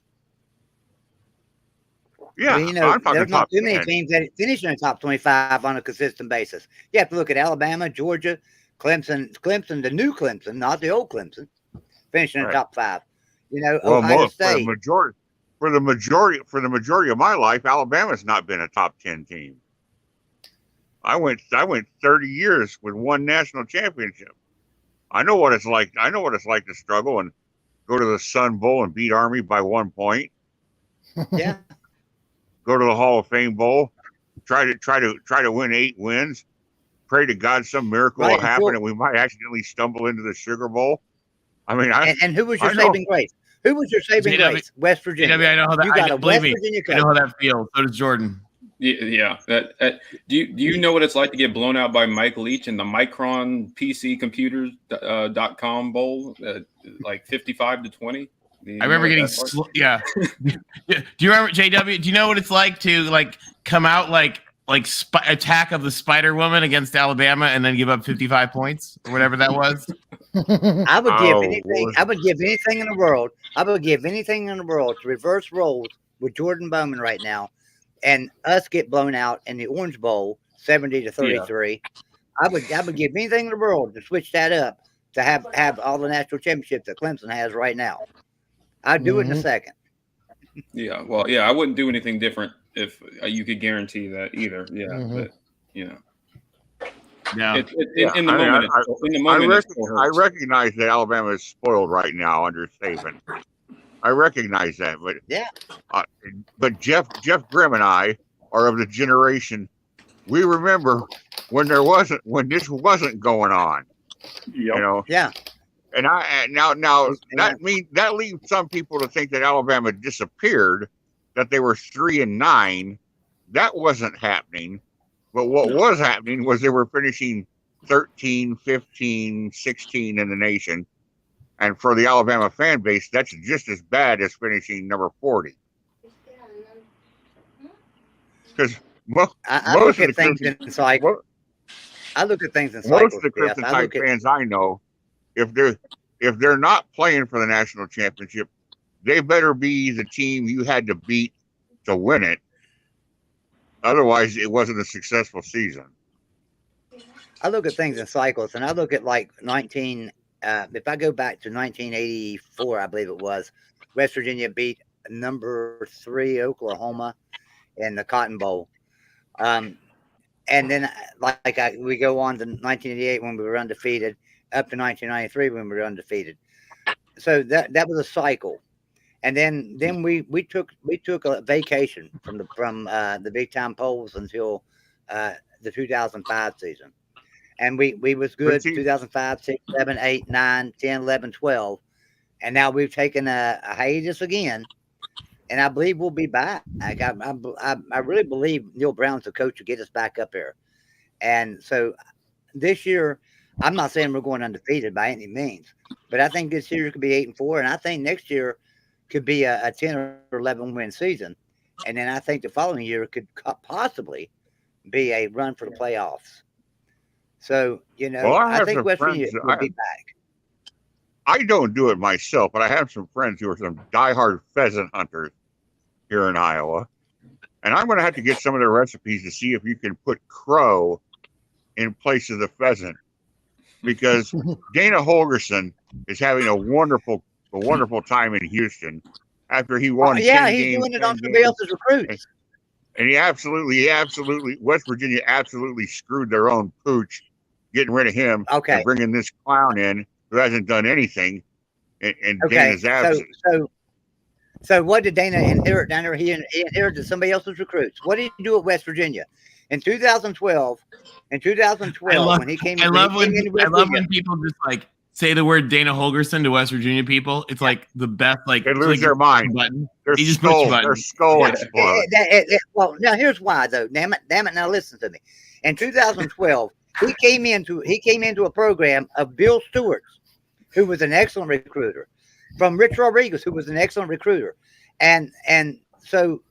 S7: Yeah,
S1: there's not too many teams that finish in the top 25 on a consistent basis. You have to look at Alabama, Georgia, Clemson, the new Clemson, not the old Clemson, finishing in the top 5. Ohio State.
S7: For the majority of my life, Alabama's not been a top 10 team. I went 30 years with one national championship. I know what it's like. I know what it's like to struggle and go to the Sun Bowl and beat Army by 1 point.
S1: Yeah.
S7: Go to the Hall of Fame Bowl, try to win 8 wins, pray to God some miracle will happen and we might accidentally stumble into the Sugar Bowl. I mean,
S1: and who was your saving grace? Who was your saving grace? West Virginia.
S2: I know how that.
S1: You got a West Virginia coach.
S2: I know how that feels. So does Jordan.
S3: Yeah. Do you know what it's like to get blown out by Mike Leach in the Micron PC Computers.com bowl, like 55-20?
S2: I remember getting yeah. Do you remember JW? Do you know what it's like to come out like Attack of the Spider Woman against Alabama and then give up 55 points or whatever that was?
S1: I would give anything. I would give anything in the world. I would give anything in the world to reverse roles with Jordan Bowman right now, and us get blown out in the Orange Bowl 70-33. Yeah. I would give anything in the world to switch that up to have all the national championships that Clemson has right now. I'd do it in a second.
S3: Yeah, well, yeah, I wouldn't do anything different if you could guarantee that either. Yeah, but
S2: yeah.
S3: In the moment,
S7: I recognize that Alabama is spoiled right now under Saban. I recognize that, but but Jeff Grimm and I are of the generation we remember when this wasn't going on.
S1: Yeah.
S7: And now that leaves some people to think that Alabama disappeared, that they were 3-9. That wasn't happening. But what was happening was they were finishing 13, 15, 16 in the nation. And for the Alabama fan base, that's just as bad as finishing number 40. Because
S1: I look at things in cycles.
S7: Most of the Crimson Tide fans I know, if they're not playing for the national championship, they better be the team you had to beat to win it. Otherwise, it wasn't a successful season.
S1: I look at things in cycles, and I look at if I go back to 1984, I believe it was, West Virginia beat number 3 Oklahoma in the Cotton Bowl. And then we go on to 1988 when we were undefeated, up to 1993 when we were undefeated. So that was a cycle. And then we took a vacation from the big time polls until the 2005 season. And we was good 2005, 6, 7, 8, 9, 10, 11, 12. and now we've taken a hiatus again. And I believe we'll be back. I really believe Neil Brown's the coach to get us back up there. And so this year, I'm not saying we're going undefeated by any means, but I think this year could be 8-4, and I think next year could be a 10 or 11 win season. And then I think the following year could possibly be a run for the playoffs. So, I think West Virginia will be back.
S7: I don't do it myself, but I have some friends who are some diehard pheasant hunters here in Iowa. And I'm going to have to get some of their recipes to see if you can put crow in place of the pheasant. Because Dana Holgerson is having a wonderful time in Houston after he won.
S1: He's doing it on somebody else's recruits.
S7: And he absolutely, West Virginia absolutely screwed their own pooch, getting rid of him and bringing this clown in who hasn't done anything in Dana's absence.
S1: So what did Dana inherit down there? He inherited somebody else's recruits. What did he do at West Virginia in 2012? When he came,
S2: I love when people just like say the word Dana Holgerson to West Virginia people. It's like the best. Like
S7: they lose their mind.
S2: Button.
S7: Their skull explodes.
S1: Well, now here's why though. Damn it! Now listen to me. In 2012, he came into a program of Bill Stewart's, who was an excellent recruiter, from Rich Rodriguez, who was an excellent recruiter, and so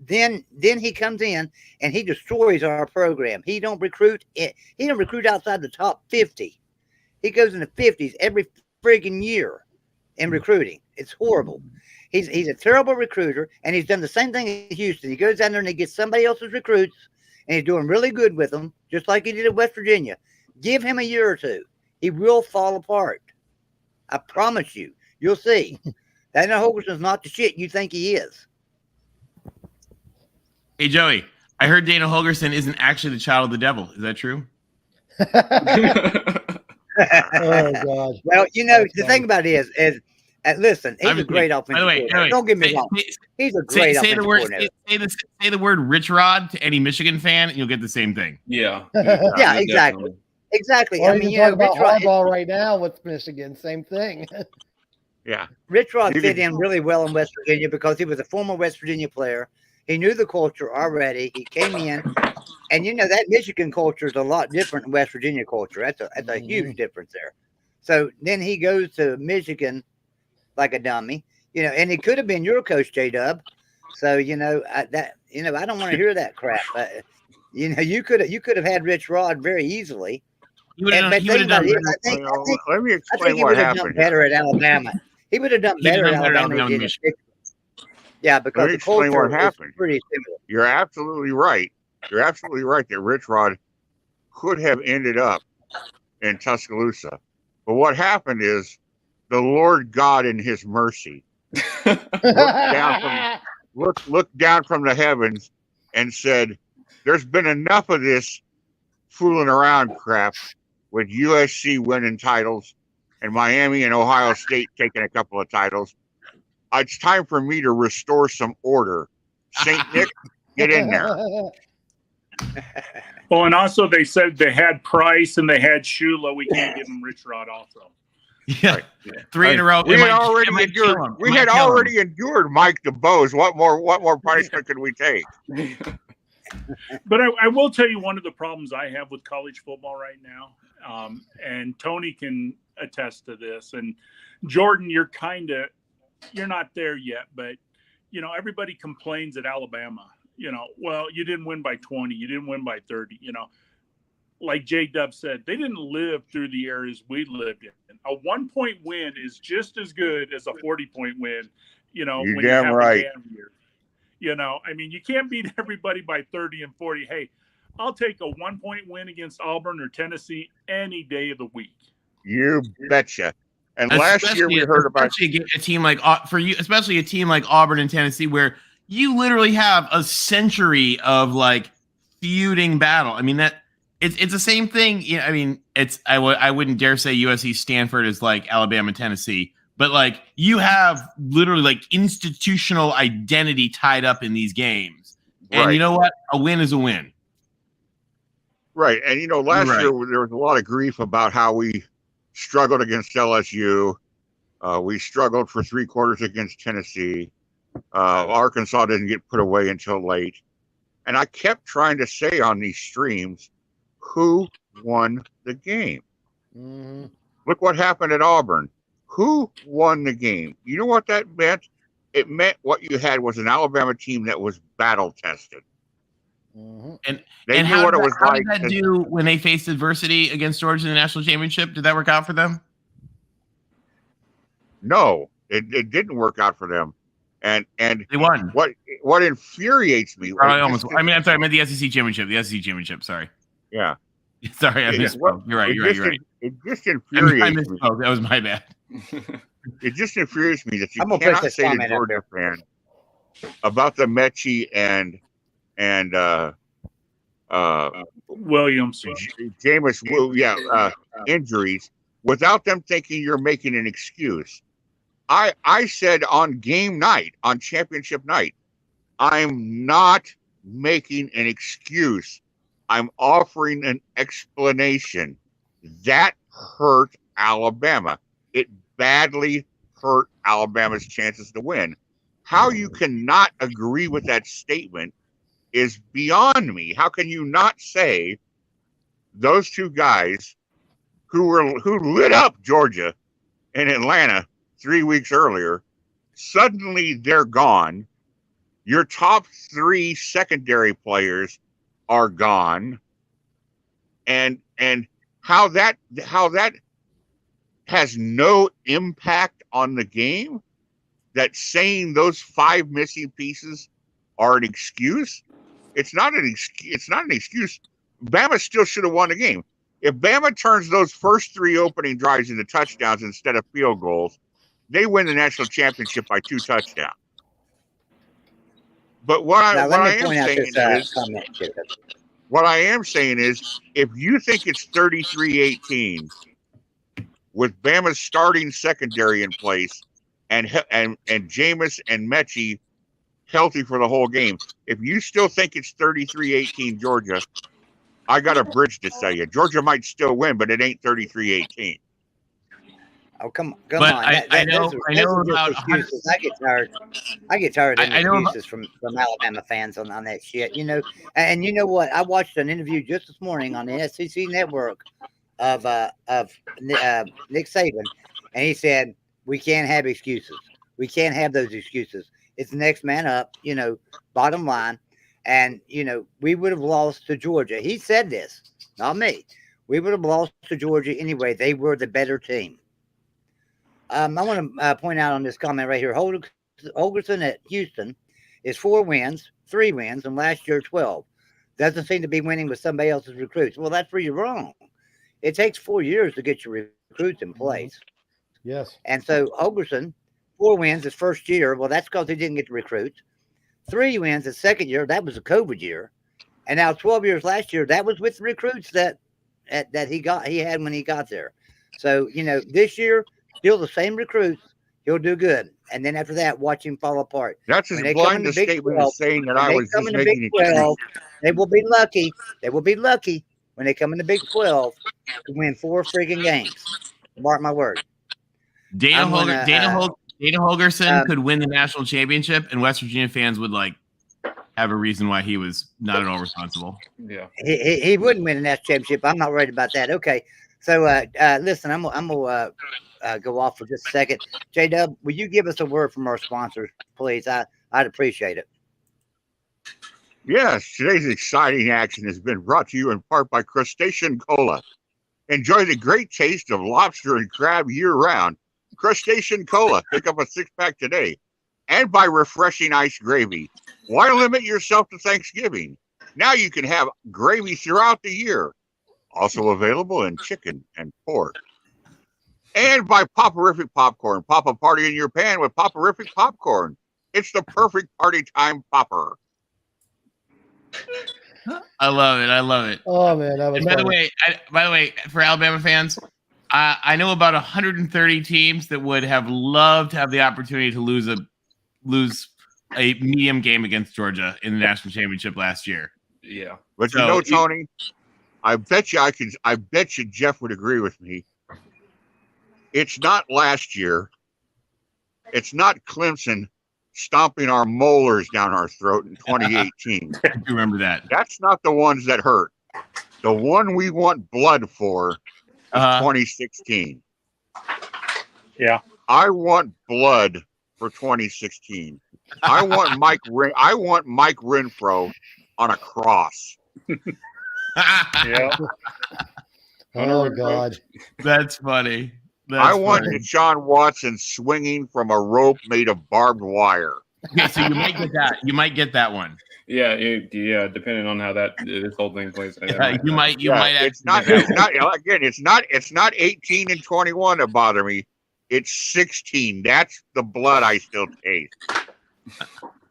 S1: then he comes in and he destroys our program. He don't recruit outside the top 50. He goes in the 50s every friggin' year in recruiting. It's horrible. He's a terrible recruiter, and he's done the same thing in Houston. He goes down there and he gets somebody else's recruits, and he's doing really good with them, just like he did at West Virginia. Give him a year or two. He will fall apart. I promise you. You'll see. Dana Holgerson's not the shit you think he is.
S2: Hey, Joey, I heard Dana Holgerson isn't actually the child of the devil. Is that true?
S6: Oh, God.
S1: Well, the thing about it is listen, he's a great offensive coordinator. Don't get me wrong. He's a great offensive coordinator.
S2: Say the word Rich Rod to any Michigan fan, and you'll get the same thing.
S3: Yeah.
S1: Yeah, exactly. Exactly.
S6: Or you talk about Harbaugh right now with Michigan, same thing.
S7: Yeah.
S1: Rich Rod fit in really well in West Virginia because he was a former West Virginia player. He knew the culture already. He came in, and that Michigan culture is a lot different than West Virginia culture. That's a huge difference there. So then he goes to Michigan like a dummy, and he could have been your coach, J-Dub. So I don't want to hear that crap. You could have had Rich Rod very easily.
S7: Let me explain what happened.
S1: Better at Alabama. He would have done better at Alabama. Yeah, because the culture is pretty similar.
S7: You're absolutely right. You're absolutely right that Rich Rod could have ended up in Tuscaloosa. But what happened is the Lord God in his mercy looked down from the heavens and said, there's been enough of this fooling around crap with USC winning titles and Miami and Ohio State taking a couple of titles. It's time for me to restore some order. St. Nick, get in there.
S4: Well, and also they said they had Price and they had Shula. We can't give them Rich Rod also.
S2: Yeah, right. 3 in a row.
S7: We had already endured Mike DeBose. What more punishment could we take?
S4: But I will tell you one of the problems I have with college football right now, and Tony can attest to this, and Jordan, you're not there yet, but everybody complains at Alabama. Well, you didn't win by 20, you didn't win by 30. Like J-Dub said, they didn't live through the areas we lived in. A 1-point win is just as good as a 40-point win.
S7: You're
S4: when
S7: damn
S4: you have
S7: right.
S4: a damn year. You can't beat everybody by 30 and 40. Hey, I'll take a 1-point win against Auburn or Tennessee any day of the week.
S7: You betcha. And last year we heard about
S2: a team like especially a team like Auburn and Tennessee, where you literally have a century of like feuding battle. I mean, that it's the same thing. I mean, I wouldn't dare say USC Stanford is like Alabama, Tennessee, but like you have literally like institutional identity tied up in these games. And you know what? A win is a win.
S7: Right. And last year there was a lot of grief about how we struggled against LSU We struggled for 3 quarters against Tennessee. Arkansas didn't get put away until late. And I kept trying to say on these streams, who won the game?
S6: Mm-hmm.
S7: Look what happened at Auburn. Who won the game? You know what that meant? It meant what you had was an Alabama team that was battle tested.
S6: Mm-hmm.
S7: They
S2: And
S7: knew what it was
S2: how
S7: like.
S2: did that do when they faced adversity against Georgia in the national championship? Did that work out for them?
S7: No, it didn't work out for them. And
S2: They won.
S7: What infuriates me?
S2: I'm sorry, I meant the SEC championship. The SEC championship. Sorry.
S7: Yeah.
S2: Sorry, I misspoke. You're right.
S7: It just infuriates me.
S2: That was my bad.
S7: It just infuriates me that you
S1: I'm gonna
S7: cannot
S1: put this
S7: say to
S1: comment up
S7: Georgia fan about the Mechie and
S4: Williams.
S7: Jameis, injuries without them thinking you're making an excuse. I said on game night, on championship night, I'm not making an excuse. I'm offering an explanation. That hurt Alabama. It badly hurt Alabama's chances to win. How you cannot agree with that statement is beyond me. How can you not say those two guys who lit up Georgia and Atlanta 3 weeks earlier, suddenly they're gone. Your top 3 secondary players are gone. And how that has no impact on the game, that saying those 5 missing pieces are an excuse. It's not an excuse. Bama still should have won the game. If Bama turns those first 3 opening drives into touchdowns instead of field goals, they win the national championship by 2 touchdowns. But what I am saying is, if you think it's 33-18 with Bama's starting secondary in place and Jameis and Mechie healthy for the whole game, if you still think it's 33-18 Georgia, I got a bridge to tell you. Georgia might still win, but it ain't 33-18.
S1: Oh, come
S2: But
S1: on!
S2: I know about
S1: excuses. I get tired of excuses from Alabama fans on that shit. And you know what? I watched an interview just this morning on the SEC network of Nick Saban, and he said we can't have excuses. We can't have those excuses. It's the next man up. Bottom line, and we would have lost to Georgia. He said this, not me. We would have lost to Georgia anyway. They were the better team. I want to point out on this comment right here. Holgorsen at Houston is 4 wins, 3 wins, and last year 12. Doesn't seem to be winning with somebody else's recruits. Well, that's where you're wrong. It takes 4 years to get your recruits in place.
S6: Yes.
S1: And so Holgorsen, 4 wins his first year. Well, that's because he didn't get the recruits. 3 wins his second year. That was a COVID year. And now 12 years last year, that was with the recruits that he had when he got there. So, this year, still the same recruits, he'll do good. And then after that, watch him fall apart.
S7: That's as blind a statement as saying that I was just making it.
S1: 12, they will be lucky. They will be lucky when they come in the Big 12 to win 4 freaking games. Mark my word.
S2: Dana Holgorsen could win the national championship, and West Virginia fans would have a reason why he was not at all responsible.
S3: Yeah,
S1: he wouldn't win the national championship. I'm not worried about that. Okay, so listen, I'm gonna go off for just a second. J-Dub, will you give us a word from our sponsors, please? I'd appreciate it.
S7: Yes, today's exciting action has been brought to you in part by Crustacean Cola. Enjoy the great taste of lobster and crab year-round. Crustacean Cola. Pick up a 6-pack today. And by Refreshing Ice Gravy. Why limit yourself to Thanksgiving? Now you can have gravy throughout the year. Also available in chicken and pork. And by Popperific Popcorn. Pop a party in your pan with Popperific Popcorn. It's the perfect party time popper.
S2: I love it.
S6: Oh man, that was.
S2: And by the way, for Alabama fans, I know about 130 teams that would have loved to have the opportunity to lose a medium game against Georgia in the national championship last year.
S3: Yeah,
S7: but Tony, I bet you Jeff would agree with me. It's not last year. It's not Clemson stomping our molars down our throat in 2018.
S2: I do remember that.
S7: That's not the ones that hurt. The one we want blood for is 2016.
S4: Yeah.
S7: I want blood for 2016. I want Mike Renfro on a cross.
S4: Yeah.
S6: Oh God.
S2: That's funny.
S7: I want Deshaun Watson swinging from a rope made of barbed wire.
S2: Yeah, so you might get that. You might get that one.
S3: Yeah, depending on how this whole thing plays.
S2: You might.
S7: It's not 18 and 21 that bother me. It's 16. That's the blood I still taste.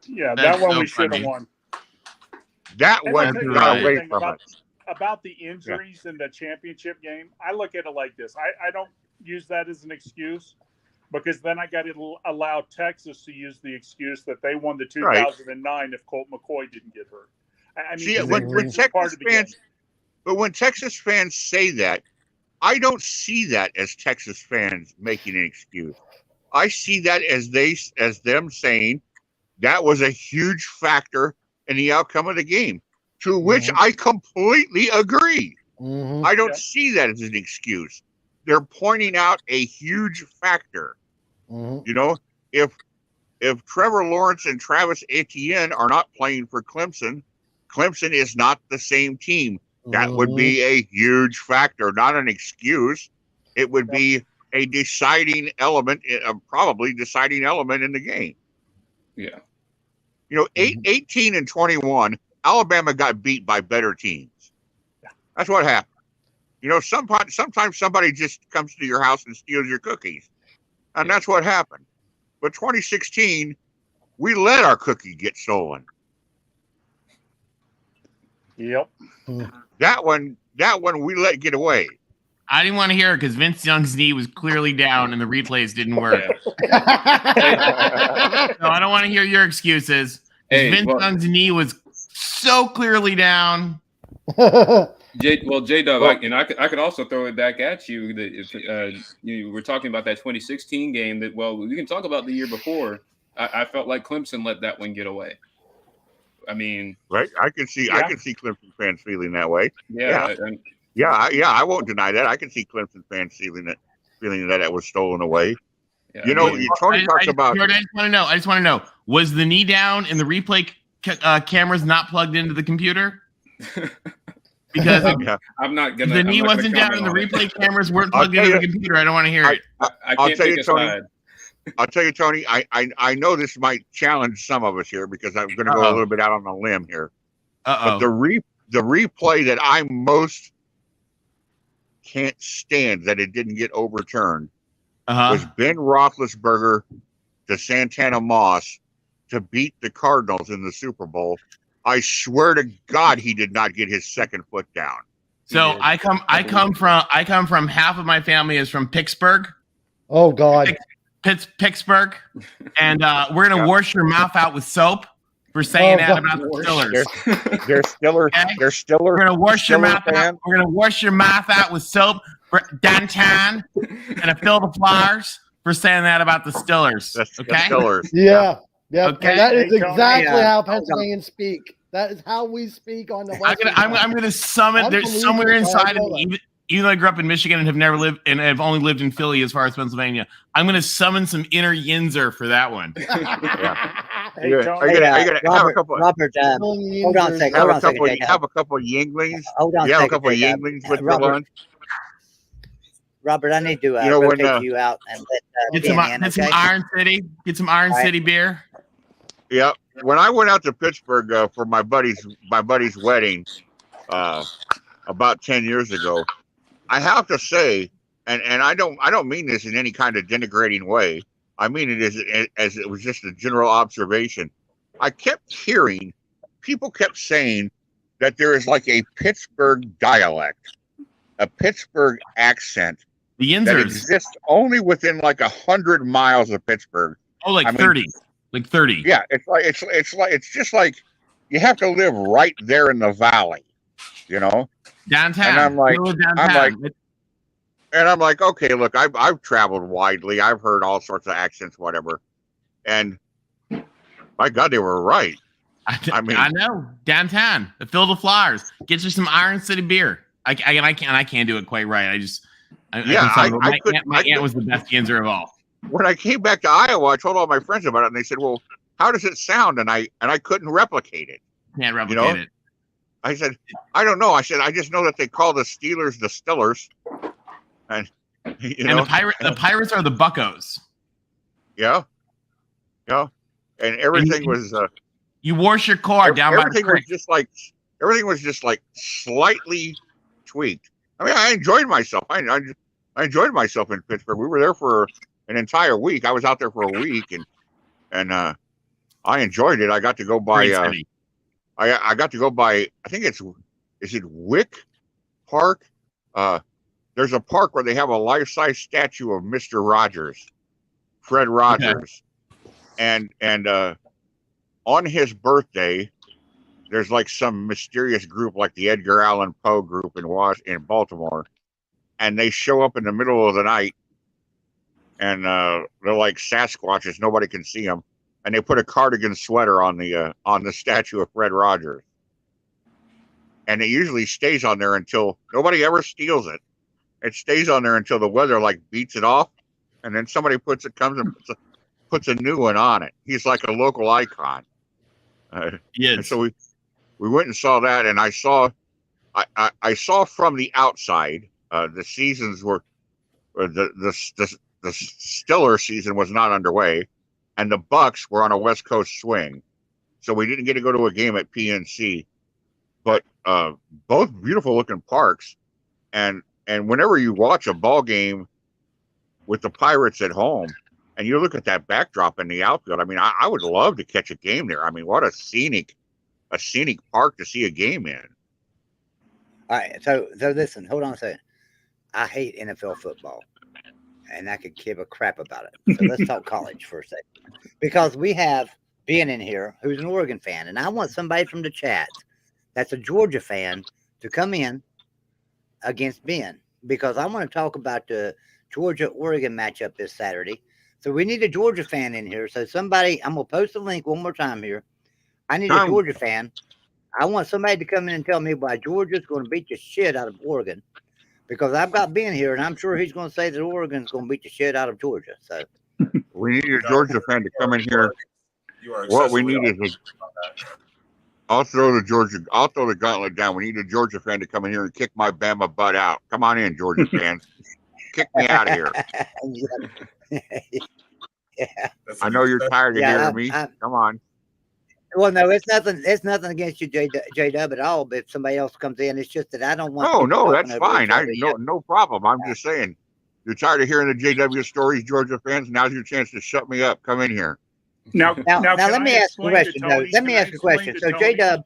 S4: Yeah,
S2: That's
S4: that one
S2: so
S4: we should have
S2: funny.
S4: won.
S7: That
S4: And
S7: one
S4: I'll tell you
S7: got
S4: one
S7: away
S4: thing
S7: from us.
S4: about the injuries in the championship game. I look at it like this. I don't use that as an excuse, because then I got to allow Texas to use the excuse that they won the 2009 if Colt McCoy didn't get hurt. I mean,
S7: See, when Texas fans say that, I don't see that as Texas fans making an excuse. I see that as them saying that was a huge factor in the outcome of the game, to which I completely agree. I don't see that as an excuse. They're pointing out a huge factor. You know, if Trevor Lawrence and Travis Etienne are not playing for Clemson, Clemson is not the same team. That would be a huge factor, not an excuse. It would be a deciding element, probably deciding element in the game.
S3: Yeah.
S7: You know, 18 and 21, Alabama got beat by better teams. That's what happened. You know, sometimes somebody just comes to your house and steals your cookies. And that's what happened. But 2016, we let our cookie get stolen.
S4: Yep.
S7: That one we let get away.
S2: I didn't want to hear it because Vince Young's knee was clearly down and the replays didn't work. So I don't want to hear your excuses. Vince Young's knee was so clearly down.
S3: J-Dub, and I could also throw it back at you. That if you were talking about that 2016 game, that we can talk about the year before. I felt like Clemson let that one get away. I mean,
S7: right? I can see Clemson fans feeling that way.
S3: Yeah.
S7: I won't deny that. I can see Clemson fans feeling that it was stolen away. Yeah, you know, Tony talks about.
S2: Jordan, I just want to know: was the knee down and the replay cameras not plugged into the computer? Because
S3: I'm not gonna.
S2: The knee wasn't down and the replay cameras weren't plugged into the computer. I don't want to hear it.
S3: I'll tell you, Tony.
S7: I'll tell you, Tony. I know this might challenge some of us here because I'm going to go a little bit out on a limb here. But the replay that I most can't stand that it didn't get overturned was Ben Roethlisberger to Santana Moss to beat the Cardinals in the Super Bowl. I swear to God, he did not get his second foot down.
S2: So I come from half of my family is from Pittsburgh.
S6: Oh God.
S2: Pittsburgh, and we're gonna wash your mouth out with soap for saying that about the Stillers.
S7: They're Stiller.
S2: Okay?
S7: They're Stiller.
S2: We're gonna wash your mouth
S7: fans.
S2: out. We're gonna wash your mouth out with soap for downtown and fill the flowers for saying that about the Stillers. Okay.
S7: The Stillers.
S6: Yeah.
S2: Okay.
S6: That is exactly how Pennsylvanians speak. That is how we speak on the West.
S2: I'm gonna summon. There's somewhere inside of me, even though I grew up in Michigan and have never lived and have only lived in Philly as far as Pennsylvania, I'm going to summon some inner Yinzer for that one.
S7: Are you gonna have a couple?
S1: Robert, hold on a second.
S7: Have a couple of Yinglings.
S1: Hold on.
S7: You have a couple of Yinglings with your lunch.
S1: Robert, I need to rotate you out and let
S2: get some Iron City. Get some Iron City beer.
S7: Yeah. When I went out to Pittsburgh for my buddy's wedding about 10 years ago, I have to say, and I don't mean this in any kind of denigrating way. I mean it as it was just a general observation. I kept hearing people kept saying that there is like a Pittsburgh dialect, a Pittsburgh accent that exists only within like 100 miles of Pittsburgh.
S2: Oh, like 30. Like 30.
S7: Yeah, it's just like you have to live right there in the valley, you know.
S2: Downtown.
S7: And I'm like, And I'm like, okay, look, I've traveled widely. I've heard all sorts of accents, whatever. And my God, they were right.
S2: I mean, I know downtown, the Field of Flowers, get you some Iron City beer. I can't do it quite right. My aunt was the best Ginzer of all.
S7: When I came back to Iowa, I told all my friends about it, and they said, "Well, how does it sound?" And I couldn't replicate it.
S2: Can't replicate it.
S7: I said, "I don't know." I said, "I just know that they call the Steelers the Stillers." And
S2: the Pirates are the Buccos.
S7: Yeah. And everything was
S2: you wash your car down by the creek.
S7: Everything was just like slightly tweaked. I mean, I enjoyed myself. I enjoyed myself in Pittsburgh. We were there for an entire week. I was out there for a week, and I enjoyed it. I got to go by I got to go by, I think is it Wick Park? There's a park where they have a life-size statue of Mr. Rogers, Fred Rogers. Okay. And on his birthday, there's like some mysterious group like the Edgar Allan Poe group in Baltimore. And they show up in the middle of the night, and they're like Sasquatches. Nobody can see them. And they put a cardigan sweater on the statue of Fred Rogers. And it usually stays on there until nobody ever steals it. It stays on there until the weather like beats it off, and then somebody puts a new one on it. He's like a local icon. And so we went and saw that, and I saw from the outside. The seasons were the Stiller season was not underway, and the Bucks were on a West Coast swing, so we didn't get to go to a game at PNC. But both beautiful looking parks, and whenever you watch a ball game with the Pirates at home, and you look at that backdrop in the outfield, I mean, I would love to catch a game there. I mean, what a scenic park to see a game in.
S1: All right, so listen, hold on a second. I hate NFL football, and I could give a crap about it. So let's talk college for a second, because we have Ben in here who's an Oregon fan, and I want somebody from the chat that's a Georgia fan to come in against Ben, because I want to talk about the Georgia-Oregon matchup this Saturday. So we need a Georgia fan in here. So somebody, I'm going to post the link one more time here. I need a Georgia fan. I want somebody to come in and tell me why Georgia's going to beat the shit out of Oregon, because I've got Ben here, and I'm sure he's going to say that Oregon's going to beat the shit out of Georgia. So
S7: we need a Georgia fan to come in here. What we need is I'll throw the gauntlet down. We need a Georgia fan to come in here and kick my Bama butt out. Come on in, Georgia fans. Kick me out of here.
S1: Yeah.
S7: I know you're tired of hearing me. Come on.
S1: Well, no, it's nothing. It's nothing against you, J-Dub, at all. But if somebody else comes in, it's just that I don't want.
S7: No, that's fine. No problem. I'm just saying, you're tired of hearing the JW stories, Georgia fans. Now's your chance to shut me up. Come in here.
S4: Now
S1: let me ask a question. Let me ask a question. So, J-Dub,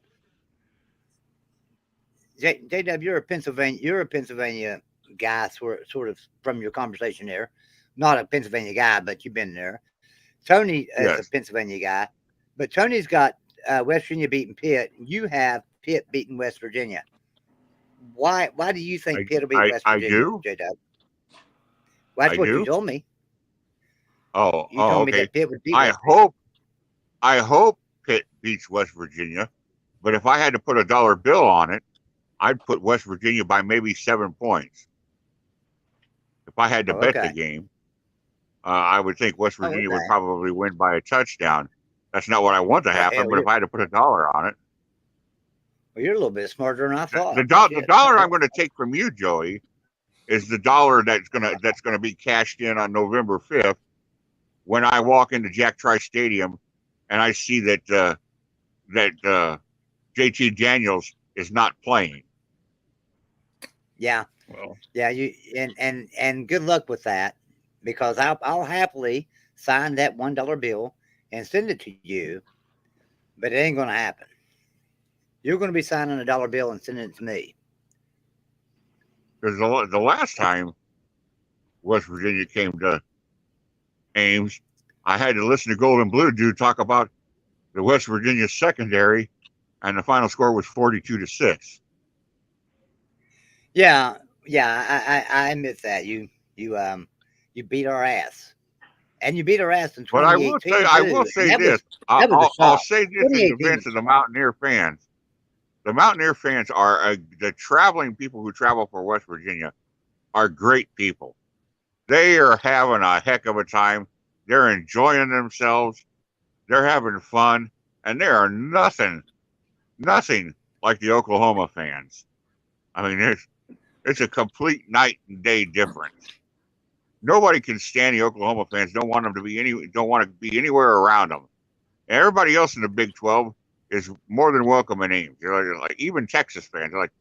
S1: you're a Pennsylvania guy, sort of from your conversation there. Not a Pennsylvania guy, but you've been there. Tony is a Pennsylvania guy, but Tony's got West Virginia beating Pitt. You have Pitt beating West Virginia. Why do you think Pitt will beat West Virginia?
S7: I do.
S1: J-Dub? Well, that's what you told me.
S7: You
S1: told
S7: me
S1: that Pitt would beat
S7: I hope Pitt beats West Virginia, but if I had to put a dollar bill on it, I'd put West Virginia by maybe 7 points. If I had to bet the game, I would think West Virginia would probably win by a touchdown. That's not what I want to happen, but if I had to put a dollar on it.
S1: Well, you're a little bit smarter than I thought.
S7: The dollar I'm going to take from you, Joey, is the dollar that's gonna be cashed in on November 5th when I walk into Jack Trice Stadium and I see that JT Daniels is not playing.
S1: Yeah. Well, yeah, you and good luck with that, because I'll happily sign that $1 bill and send it to you, but it ain't going to happen. You're going to be signing a $1 bill and sending it to me.
S7: Because the last time West Virginia came to Ames, I had to listen to Golden Blue dude talk about the West Virginia secondary, and the final score was 42-6.
S1: Yeah. Yeah, I admit that you beat our ass, and you beat our ass in
S7: But
S1: 2018
S7: I
S1: too.
S7: will
S1: And
S7: say
S1: that was
S7: this.
S1: a
S7: I'll
S1: shock.
S7: say this in
S1: 2018
S7: defense
S1: was
S7: of
S1: a
S7: the
S1: shock.
S7: Mountaineer fans. The Mountaineer fans are the traveling people who travel for West Virginia are great people. They are having a heck of a time. They're enjoying themselves. They're having fun, and there are nothing like the Oklahoma fans. I mean, it's a complete night and day difference. Nobody can stand the Oklahoma fans. Don't want to be anywhere around them. And everybody else in the Big 12 is more than welcome in Ames. Like even Texas fans, like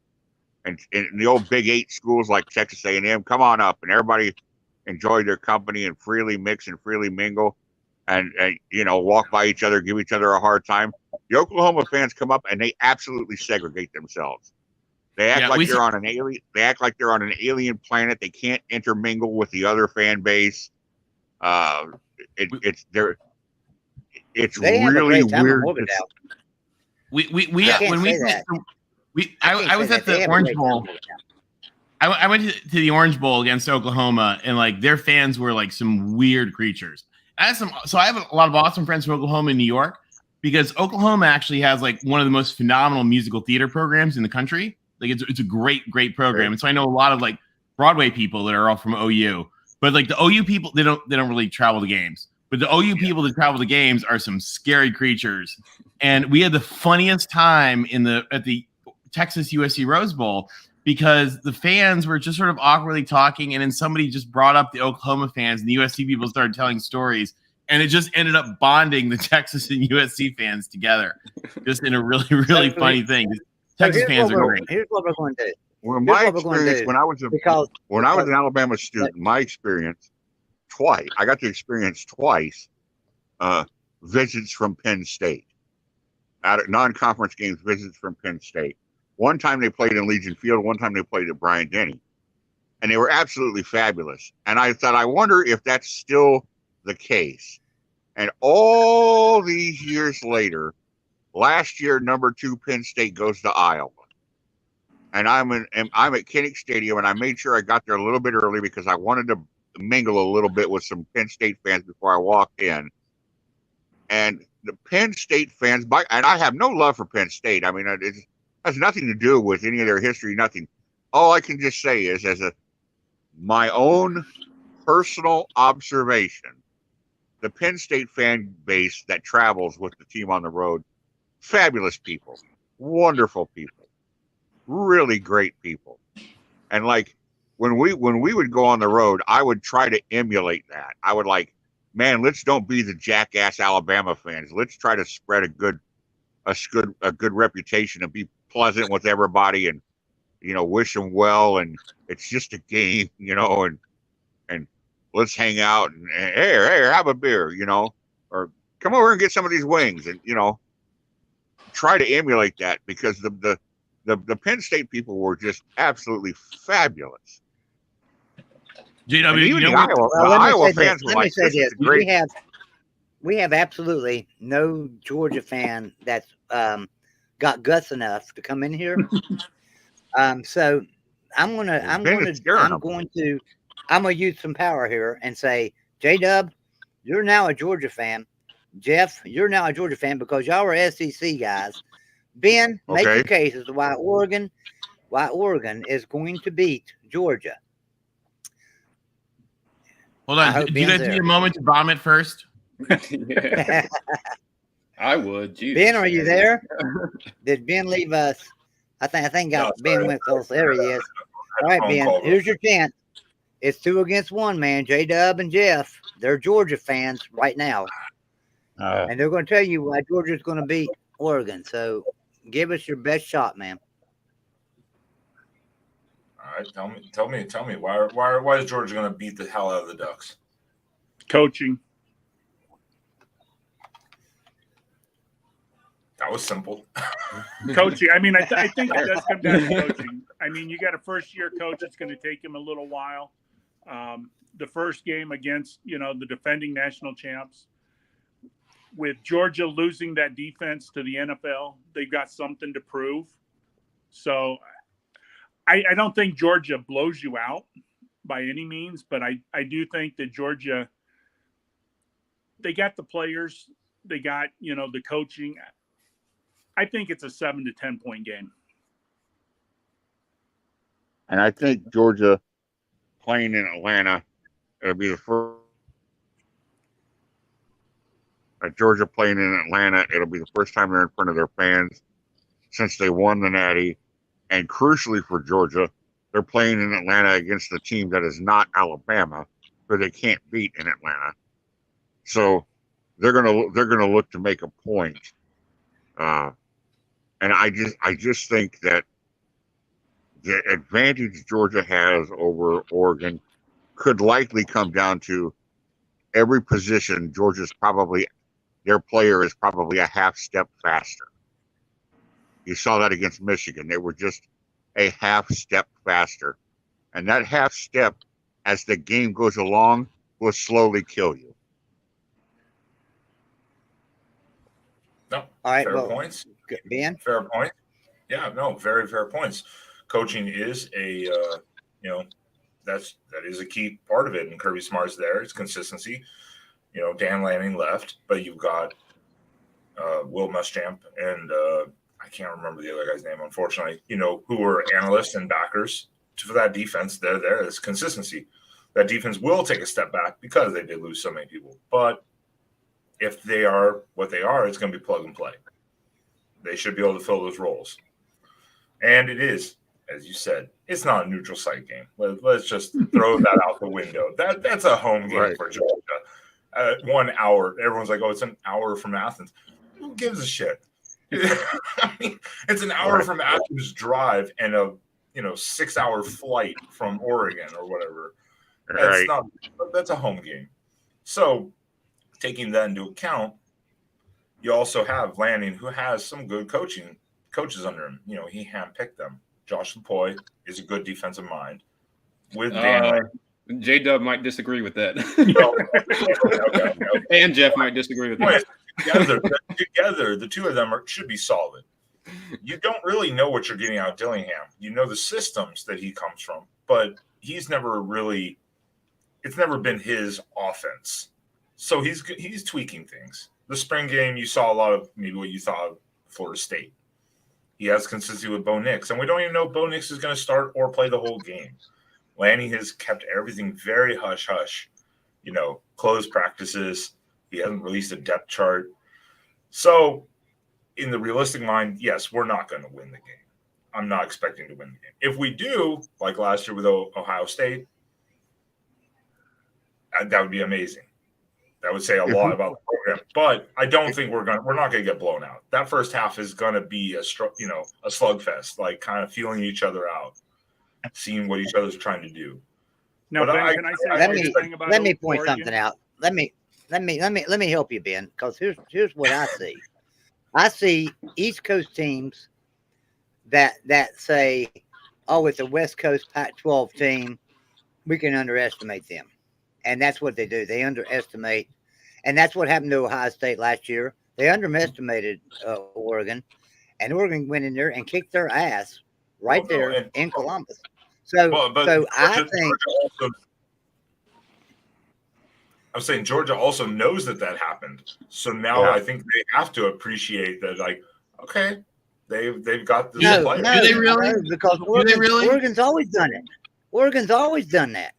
S7: and the old Big 8 schools like Texas A&M, come on up, and everybody enjoy their company and freely mix and freely mingle, and walk by each other, give each other a hard time. The Oklahoma fans come up and they absolutely segregate themselves. They act like they're on an alien. They act like they're on an alien planet. They can't intermingle with the other fan base. It's
S1: They have a
S7: really
S1: great time in
S7: weird.
S1: Morgantown.
S2: I was at the Orange Bowl. I went to the Orange Bowl against Oklahoma, and like their fans were like some weird creatures. I have a lot of awesome friends from Oklahoma and New York, because Oklahoma actually has like one of the most phenomenal musical theater programs in the country. Like it's a great program. And so I know a lot of like Broadway people that are all from OU, but like the OU people, they don't really travel to games. But the OU people that travel to games are some scary creatures. And we had the funniest time at the Texas USC Rose Bowl, because the fans were just sort of awkwardly talking, and then somebody just brought up the Oklahoma fans, and the USC people started telling stories, and it just ended up bonding the Texas and USC fans together, just in a really funny thing. Texas fans are great.
S1: Here's what we're going to do.
S7: Well, my experience when I was an Alabama student, my experience twice, I got to experience twice visits from Penn State, at non-conference games, visits from Penn State. One time they played in Legion Field, one time they played at Bryant-Denny, and they were absolutely fabulous. And I thought, I wonder if that's still the case. And all these years later, last year, number 2 Penn State goes to Iowa, and I'm at Kinnick Stadium, and I made sure I got there a little bit early because I wanted to mingle a little bit with some Penn State fans before I walked in. And the Penn State fans, and I have no love for Penn State. I mean, it has nothing to do with any of their history, nothing. All I can just say is, as my own personal observation, the Penn State fan base that travels with the team on the road, fabulous people, wonderful people, really great people. And like when we would go on the road, I would try to emulate that. I would like, man, let's don't be the jackass Alabama fans. Let's try to spread a good reputation and be pleasant with everybody, and wish them well, and it's just a game, and let's hang out, and hey, have a beer, or come over and get some of these wings, and try to emulate that, because the Penn State people were just absolutely fabulous.
S1: Iowa fans were like, this is great. We have absolutely no Georgia fan that's got guts enough to come in here. So I'm gonna use some power here and say, J-Dub, you're now a Georgia fan. Jeff, you're now a Georgia fan because y'all are SEC guys. Ben, make your case as to why Oregon is going to beat Georgia.
S2: Hold on. Do you guys need a moment to vomit first?
S3: Yeah. I would. Jesus.
S1: Ben, are you there? Did Ben leave us? I think Ben went close. There he is. All right, Ben, here's your chance. It's 2 against 1, man. J-Dub and Jeff, they're Georgia fans right now. And they're going to tell you why Georgia's going to beat Oregon. So give us your best shot, man.
S8: All right, tell me why is Georgia going to beat the hell out of the Ducks?
S4: Coaching.
S8: That was simple.
S4: Coaching. I mean, I think it does come down to coaching. I mean, you got a first-year coach. It's going to take him a little while. The first game against, the defending national champs, with Georgia losing that defense to the NFL, they've got something to prove. So I don't think Georgia blows you out by any means, but I do think that Georgia, they got the players, they got, the coaching. I think it's a 7 to 10 point game.
S7: And I think Georgia playing in Atlanta, it'll be the first. Georgia playing in Atlanta, it'll be the first time they're in front of their fans since they won the Natty. And crucially for Georgia, they're playing in Atlanta against the team that is not Alabama, who they can't beat in Atlanta. So they're gonna look to make a point. And I just think that the advantage Georgia has over Oregon could likely come down to every position. Their player is probably a half step faster. You saw that against Michigan. They were just a half step faster. And that half step, as the game goes along, will slowly kill you.
S8: No,
S1: all right,
S8: fair points.
S1: Ben?
S8: Fair point. Yeah, no, very fair points. Coaching is a, that is a key part of it. And Kirby Smart's there. It's consistency. Dan Lanning left, but you've got Will Muschamp and I can't remember the other guy's name, unfortunately, who were analysts and backers for that defense. They're there. It's consistency. That defense will take a step back because they did lose so many people. But if they are what they are, it's going to be plug and play. They should be able to fill those roles. And it is, as you said, it's not a neutral site game. Let's just throw that out the window. That's a home game for Georgia. 1 hour. Everyone's like, oh, it's an hour from Athens. Who gives a shit? I mean, it's an hour from Athens drive and a 6-hour flight from Oregon or whatever. That's a home game. So taking that into account, you also have Lanning, who has some good coaches under him. He handpicked them. Josh Lepoy is a good defensive mind. With Dan
S3: J-Dub might disagree with that. Okay. And Jeff might disagree with that.
S8: Together, the two of them should be solid. You don't really know what you're getting out of Dillingham. You know the systems that he comes from, but it's never been his offense. So he's tweaking things. The spring game, you saw a lot of maybe what you thought of Florida State. He has consistency with Bo Nix, and we don't even know if Bo Nix is going to start or play the whole game. Lanning has kept everything very hush-hush, closed practices. He hasn't released a depth chart. So in the realistic mind, yes, we're not going to win the game. I'm not expecting to win the game. If we do, like last year with Ohio State, that would be amazing. That would say a lot about the program. But I don't think we're not going to get blown out. That first half is going to be a slugfest, like kind of feeling each other out, seeing what each other's trying to do.
S4: Now, Ben, can I say
S1: let me point something out. Let me help you, Ben, because here's what I see. I see East Coast teams that say, oh, it's a West Coast Pac-12 team, we can underestimate them. And that's what they do. They underestimate. And that's what happened to Ohio State last year. They underestimated Oregon. And Oregon went in there and kicked their ass in Columbus. I think
S8: I'm saying Georgia also knows that happened. So now I think they have to appreciate that, like, okay, they've got this.
S1: No, do they really? No, because Oregon's always done it. Oregon's always done that.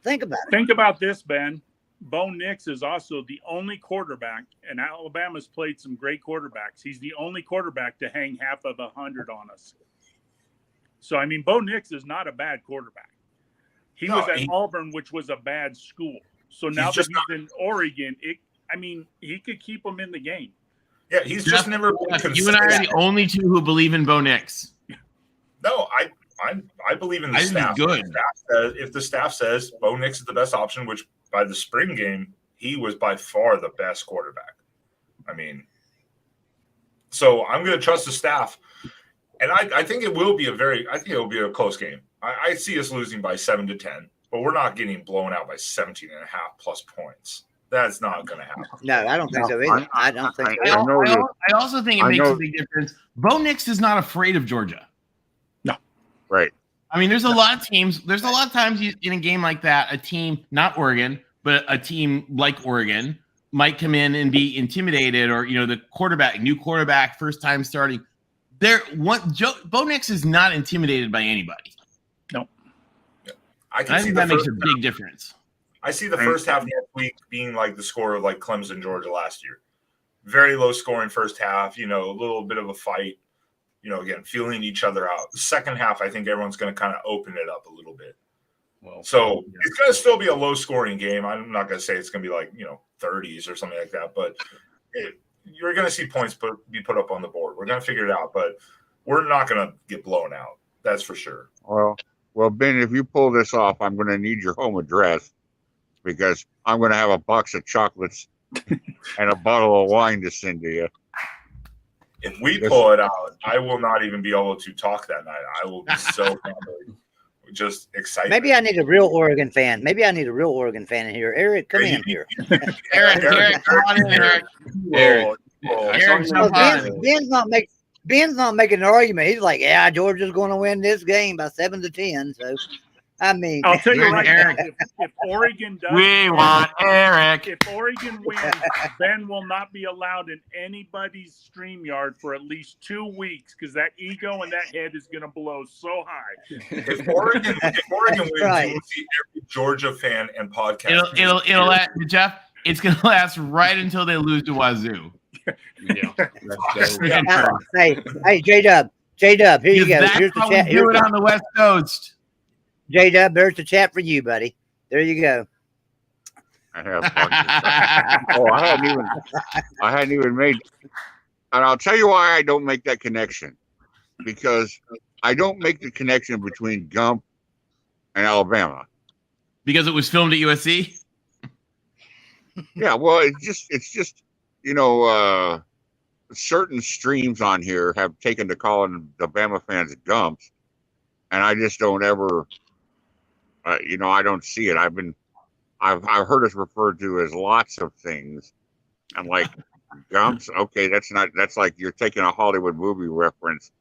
S1: Think about it.
S4: Think about this, Ben. Bo Nix is also the only quarterback, and Alabama's played some great quarterbacks. He's the only quarterback to hang half of 100 on us. So, I mean, Bo Nix is not a bad quarterback. He was at Auburn, which was a bad school. So now that he's in Oregon, he could keep him in the game.
S8: Yeah, he's just never been consistent.
S2: You and I are the only two who believe in Bo Nix.
S8: No, I believe in the staff.
S2: Good.
S8: If the staff says Bo Nix is the best option, which by the spring game, he was by far the best quarterback. So I'm going to trust the staff. And I think it will be a close game. I see us losing by 7 to 10, but we're not getting blown out by 17 and a half plus points. That's not going to happen.
S1: No, I don't think so either. I don't think so.
S2: I also think it makes a big difference. Bo Nix is not afraid of Georgia.
S4: No.
S7: Right.
S2: I mean, there's a lot of teams. There's a lot of times in a game like that, a team, not Oregon, but a team like Oregon might come in and be intimidated, or the new quarterback, first time starting. Bo Nix is not intimidated by anybody.
S4: No.
S8: I
S2: think that makes a big difference.
S8: I see the first half next week being like the score of like Clemson, Georgia last year. Very low scoring first half, a little bit of a fight, again, feeling each other out. The second half, I think everyone's going to kind of open it up a little bit. It's going to still be a low scoring game. I'm not going to say it's going to be like, 30s or something like that, but you're going to see points be put up on the board. We're going to figure it out, but we're not going to get blown out. That's for sure.
S7: Well, Ben, if you pull this off, I'm going to need your home address because I'm going to have a box of chocolates and a bottle of wine to send to you.
S8: If we pull it out, I will not even be able to talk that night. I will be so just excited.
S1: Maybe I need a real Oregon fan. Maybe I need a real Oregon fan in here. Eric, come in here.
S2: Eric, come on in, Eric.
S1: Ben's not making an argument. He's like, yeah, Georgia's going to win this game by 7-10. So, I mean,
S4: I'll tell you right now, if Oregon does,
S2: want Eric.
S4: If Oregon wins, Ben will not be allowed in anybody's StreamYard for at least 2 weeks because that ego and that head is going to blow so high.
S8: If Oregon wins,
S1: right.
S8: you will see every Georgia fan and podcast.
S2: It'll last, Jeff. It's going to last right until they lose to Wazoo.
S1: Hey, J-Dub, here you go.
S2: That's
S1: Here's the
S2: how
S1: chat.
S2: we do it on the West Coast.
S1: J-Dub, there's the chat for you, buddy. There you go.
S7: I hadn't even made, and I'll tell you why I don't make that connection, because I don't make the connection between Gump and Alabama.
S2: Because it was filmed at USC?
S7: Yeah, well, it's just certain streams on here have taken to calling the Bama fans Gumps, and I just don't ever, I don't see it. I've heard us referred to as lots of things, and like Gumps. Okay, that's like you're taking a Hollywood movie reference,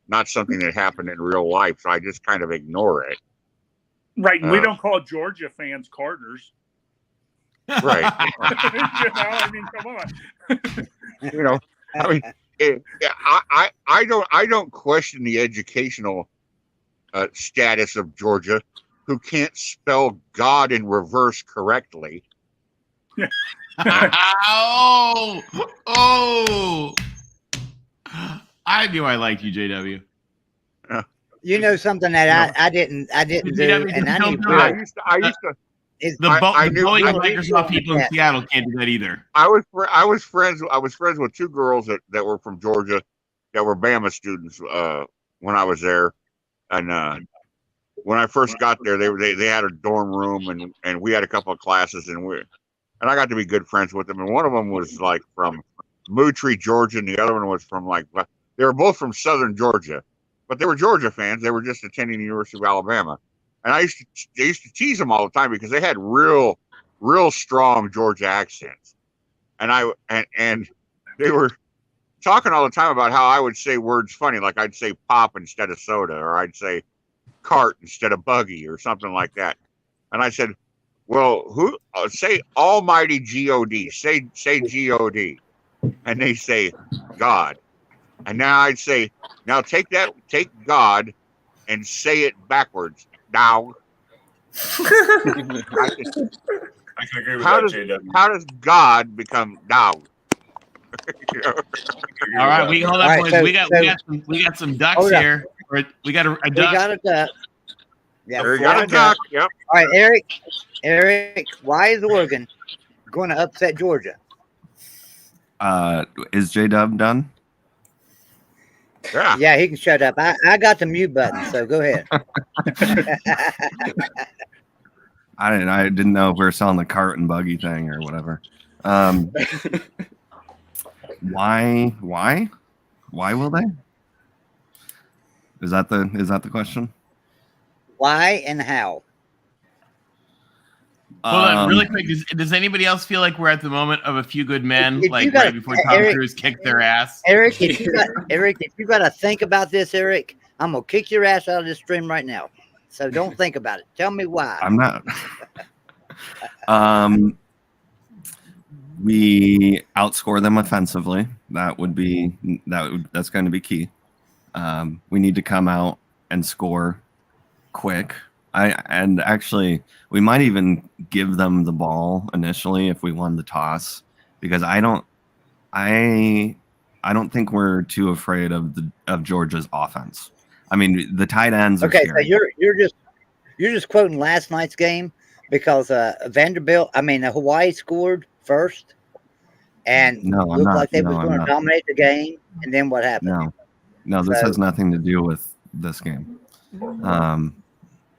S7: not something that happened in real life. So I just kind of ignore it.
S4: Right, and we don't call Georgia fans Carters.
S7: Right.
S4: Come on.
S7: I don't question the educational status of Georgia, who can't spell God in reverse correctly.
S2: I knew I liked you, JW.
S1: You know something that I didn't do, and I need.
S7: I used to.
S2: The Boeing and Microsoft people in Seattle can't do that either.
S7: I was friends with two girls that were from Georgia, that were Bama students when I was there, and when I first got there, they had a dorm room, and we had a couple of classes, and I got to be good friends with them. And one of them was like from Moultrie, Georgia, and the other one was from they were both from Southern Georgia, but they were Georgia fans. They were just attending the University of Alabama. And I used to tease them all the time because they had real strong Georgia accents, and they were talking all the time about how I would say words funny, like I'd say pop instead of soda, or I'd say cart instead of buggy, or something like that. And I said, "Well, say Almighty God? Say God," and they say God. And now I'd say, now take God and say it backwards. Now,
S8: I can agree with that, JW.
S7: How does God become dog?
S2: All right, we hold on, boys.
S1: So,
S2: we got some ducks here. We got a duck.
S1: We got a duck. Yeah,
S7: we got a duck. Yep.
S1: All right, Eric, why is Oregon going to upset Georgia?
S9: Is J-Dub done?
S1: Yeah, he can shut up. I got the mute button, so go ahead.
S9: I didn't know if we were selling the cart and buggy thing or whatever. Why will they? Is that the question?
S1: Why and how?
S2: Hold on, really quick. Does anybody else feel like we're at the moment of A Few Good Men, right before Tom Cruise kicked their ass?
S1: Eric, if you got to think about this, Eric, I'm gonna kick your ass out of this stream right now. So don't think about it. Tell me why.
S9: I'm not. We outscore them offensively. That's going to be key. We need to come out and score quick. Actually, we might even give them the ball initially if we won the toss, because I don't think we're too afraid of Georgia's offense. I mean, the tight ends are scary.
S1: So you're just quoting last night's game because Hawaii scored first and looked like they was going to dominate the game, and then what happened?
S9: No, this has nothing to do with this game.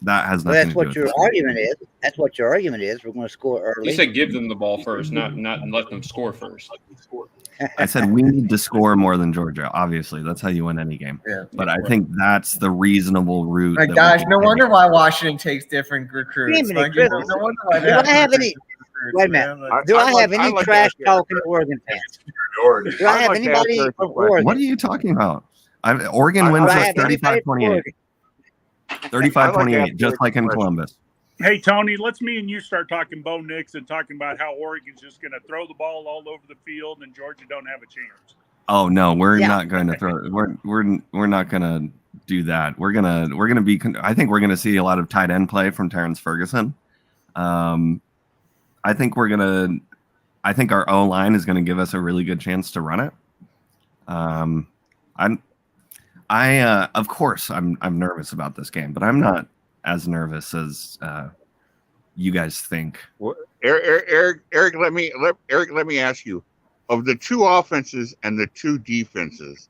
S9: That has nothing to do with
S1: your argument is. That's what your argument is. We're going to score early.
S3: You said give them the ball first, not let them score first.
S9: I said we need to score more than Georgia. Obviously, that's how you win any game.
S5: Yeah.
S9: But I think that's the reasonable route.
S5: My gosh, no wonder why Washington takes different recruits.
S1: No wonder why do I have any? Wait a minute. Do I have any trash talking Oregon fans? Do I have anybody from Oregon?
S9: What are you talking about? Oregon wins like 35-28. 35-28, just like in Columbus.
S4: Hey, Tony, let's me and you start talking Bo Nix and talking about how Oregon's just going to throw the ball all over the field and Georgia don't have a chance.
S9: Oh no, we're not going to throw. We're not going to do that. We're gonna be. I think we're going to see a lot of tight end play from Terrence Ferguson. I think our O line is going to give us a really good chance to run it. Of course, I'm nervous about this game, but I'm not as nervous as you guys think.
S7: Well, Eric, let me ask you: of the two offenses and the two defenses,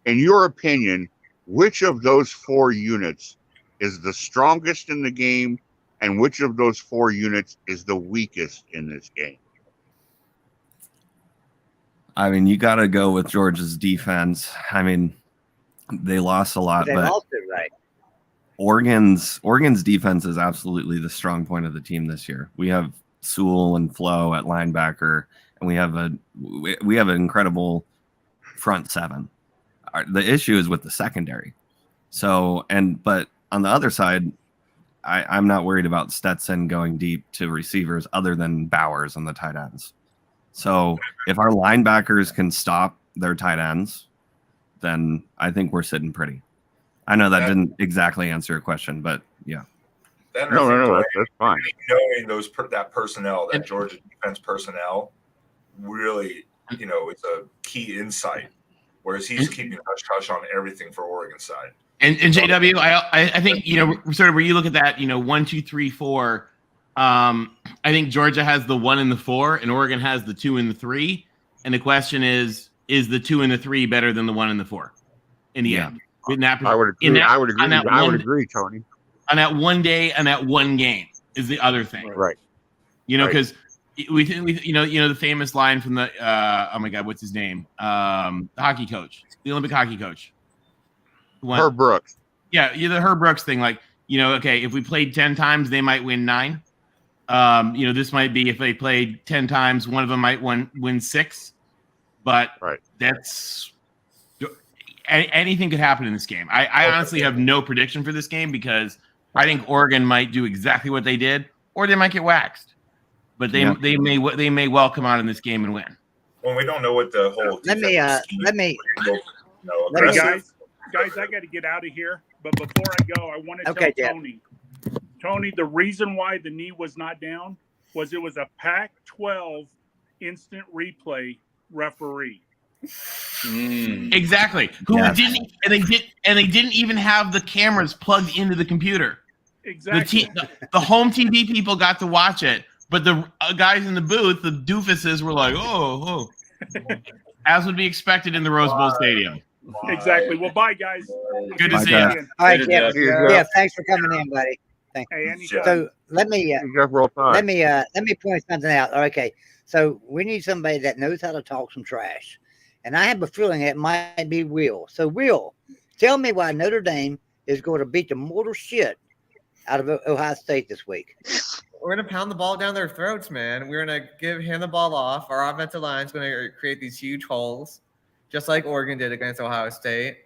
S7: in your opinion, which of those four units is the strongest in the game, and which of those four units is the weakest in this game?
S9: I mean, you got to go with Georgia's defense. I mean, they lost a lot, but
S1: lost it, right?
S9: Oregon's defense is absolutely the strong point of the team this year. We have Sewell and Flo at linebacker, and we have an incredible front seven. The issue is with the secondary. But on the other side, I'm not worried about Stetson going deep to receivers other than Bowers and the tight ends. So if our linebackers can stop their tight ends, then I think we're sitting pretty. I know that didn't exactly answer your question, but yeah.
S7: No, that's fine.
S8: Knowing that personnel, that Georgia defense personnel, really, it's a key insight. Whereas he's keeping hush on everything for Oregon side.
S2: And JW, I think sort of where you look at that, 1, 2, 3, 4. I think Georgia has the 1 and the 4, and Oregon has the 2 and the 3. And the question is the 2 and the 3 better than the 1 and the 4? In the end,
S7: I would agree. I would agree, Tony.
S2: On that one day and that one game is the other thing,
S7: right?
S2: Because we the famous line from the oh my God, what's his name? The hockey coach, the Olympic hockey coach,
S7: Herb Brooks.
S2: Yeah, the Herb Brooks thing. Like, okay, if we played 10 times, they might win 9. This might be if they played 10 times, one of them might win 6. But that's anything could happen in this game. I honestly have no prediction for this game because I think Oregon might do exactly what they did, or they might get waxed. But they may well come out in this game and win.
S8: Well, we don't know what the whole.
S4: Guys, I got to get out of here. But before I go, I want to tell Tony, the reason why the knee was not down was it was a Pac-12 instant replay referee.
S2: Exactly. They didn't even have the cameras plugged into the computer.
S4: Exactly.
S2: The home TV people got to watch it, but the guys in the booth, the doofuses, were like, oh, as would be expected in the Rose Bowl Stadium.
S4: Exactly. Well, bye, guys.
S2: Good to see you.
S1: All right, yeah. Thanks for coming in, buddy. Thanks.
S4: Hey,
S1: so let me point something out. Okay, so we need somebody that knows how to talk some trash, and I have a feeling it might be Will. So, Will, tell me why Notre Dame is going to beat the mortal shit out of Ohio State this week.
S5: We're going to pound the ball down their throats, man. We're going to hand the ball off. Our offensive line is going to create these huge holes, just like Oregon did against Ohio State.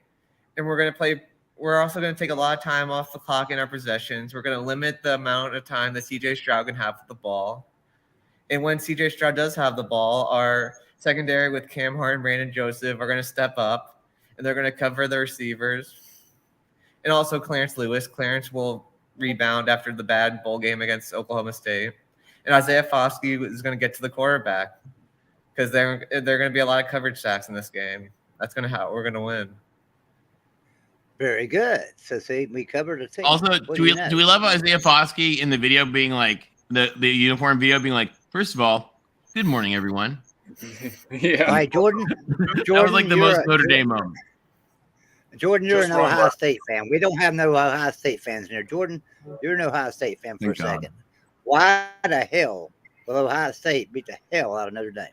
S5: And we're going to we're also going to take a lot of time off the clock in our possessions. We're going to limit the amount of time that CJ Stroud can have with the ball. And when CJ Stroud does have the ball, our secondary with Cam Hart and Brandon Joseph are going to step up, and they're going to cover the receivers. And also Clarence Lewis. Clarence will rebound after the bad bowl game against Oklahoma State. And Isaiah Foskey is going to get to the quarterback because they're going to be a lot of coverage sacks in this game. That's going to how we're going to win.
S1: Very good. So see, we covered a team.
S2: Also, do we love Isaiah Foskey in the video being like the uniform video being like, first of all, good morning, everyone.
S3: Yeah.
S1: All right, Jordan.
S2: That was like the most Notre Dame moment.
S1: Jordan, you're an Ohio State fan. We don't have no Ohio State fans in here. Jordan, you're an Ohio State fan for a second. Why the hell will Ohio State beat the hell out of Notre Dame?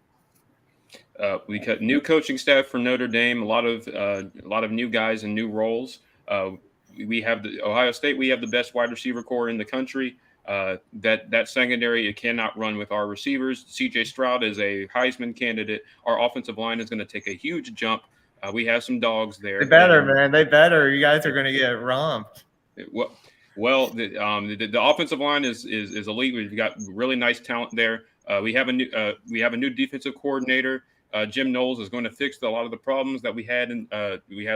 S3: We got new coaching staff for Notre Dame. A lot of new guys and new roles. We have the Ohio State. We have the best wide receiver core in the country. That secondary, it cannot run with our receivers. CJ Stroud is a Heisman candidate. Our offensive line is going to take a huge jump. We have some dogs there.
S5: They better, man. They better. You guys are going to get romped.
S3: Well, the offensive line is elite. We've got really nice talent there. We have a new defensive coordinator. Jim Knowles is going to fix a lot of the problems that we had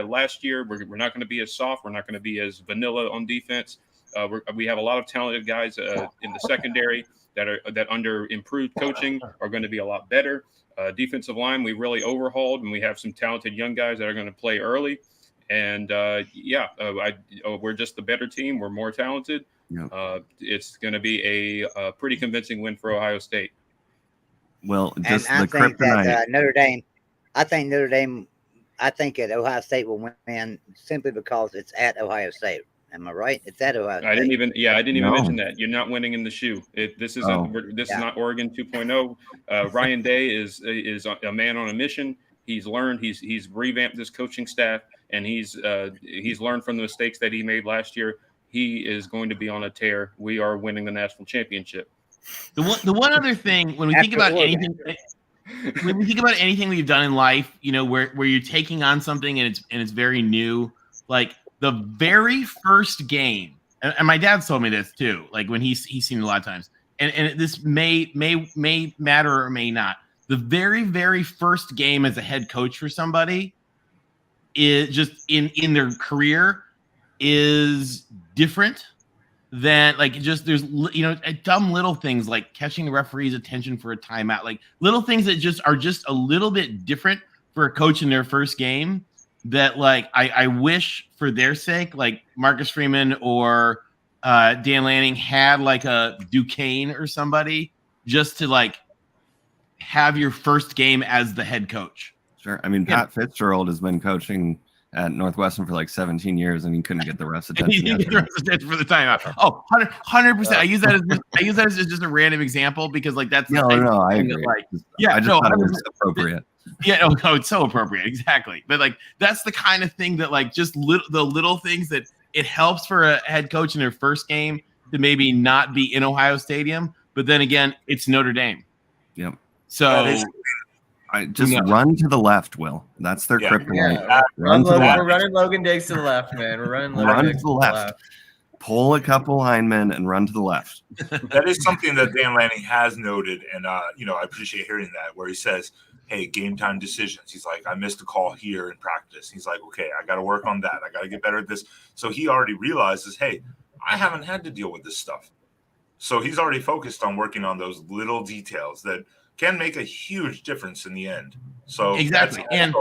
S3: last year. We're not going to be as soft. We're not going to be as vanilla on defense. We have a lot of talented guys in the secondary that under improved coaching are going to be a lot better. Defensive line, we really overhauled, and we have some talented young guys that are going to play early. And we're just the better team. We're more talented. Yeah. It's going to be a pretty convincing win for Ohio State.
S9: Well, just
S1: and
S9: the
S1: I think
S9: kryptonite.
S1: that Notre Dame. I think that Ohio State will win simply because it's at Ohio State. Am I right? It's at Ohio State.
S3: I didn't even mention that. You're not winning in the shoe. This is not Oregon 2.0. Ryan Day is a man on a mission. He's learned. He's revamped this coaching staff, and he's learned from the mistakes that he made last year. He is going to be on a tear. We are winning the national championship.
S2: The one other thing when we think about anything, we've done in life, where you're taking on something and it's very new, like the very first game, and my dad told me this too, like when he's seen it a lot of times, and this may matter or may not. The very, very first game as a head coach for somebody is just in their career is different than like just there's dumb little things like catching the referee's attention for a timeout, like little things that just are just a little bit different for a coach in their first game. That like I wish for their sake, like Marcus Freeman or Dan Lanning had like a Duquesne or somebody just to like have your first game as the head coach.
S9: Sure. I mean, Pat Fitzgerald has been coaching at Northwestern for like 17 years, and he couldn't get the ref's attention.
S2: He didn't get the ref's attention for the timeout. Oh, 100%. I use that as just a random example because like that's
S9: I agree.
S2: Like,
S9: I just thought it was appropriate.
S2: Yeah, no, it's so appropriate, exactly. But like that's the kind of thing that like just the little things that it helps for a head coach in their first game to maybe not be in Ohio Stadium, but then again, it's Notre Dame.
S9: Yep.
S2: So
S9: I just run to the left, Will. That's their kryptonite.
S5: Yeah. We're running Logan Diggs to the left, man. We're running Logan Diggs to the left.
S9: Pull a couple linemen and run to the left.
S8: That is something that Dan Lanning has noted, and I appreciate hearing that, where he says, hey, game time decisions. He's like, I missed a call here in practice. He's like, okay, I got to work on that. I got to get better at this. So he already realizes, hey, I haven't had to deal with this stuff. So he's already focused on working on those little details that can make a huge difference in the end. So
S2: exactly. And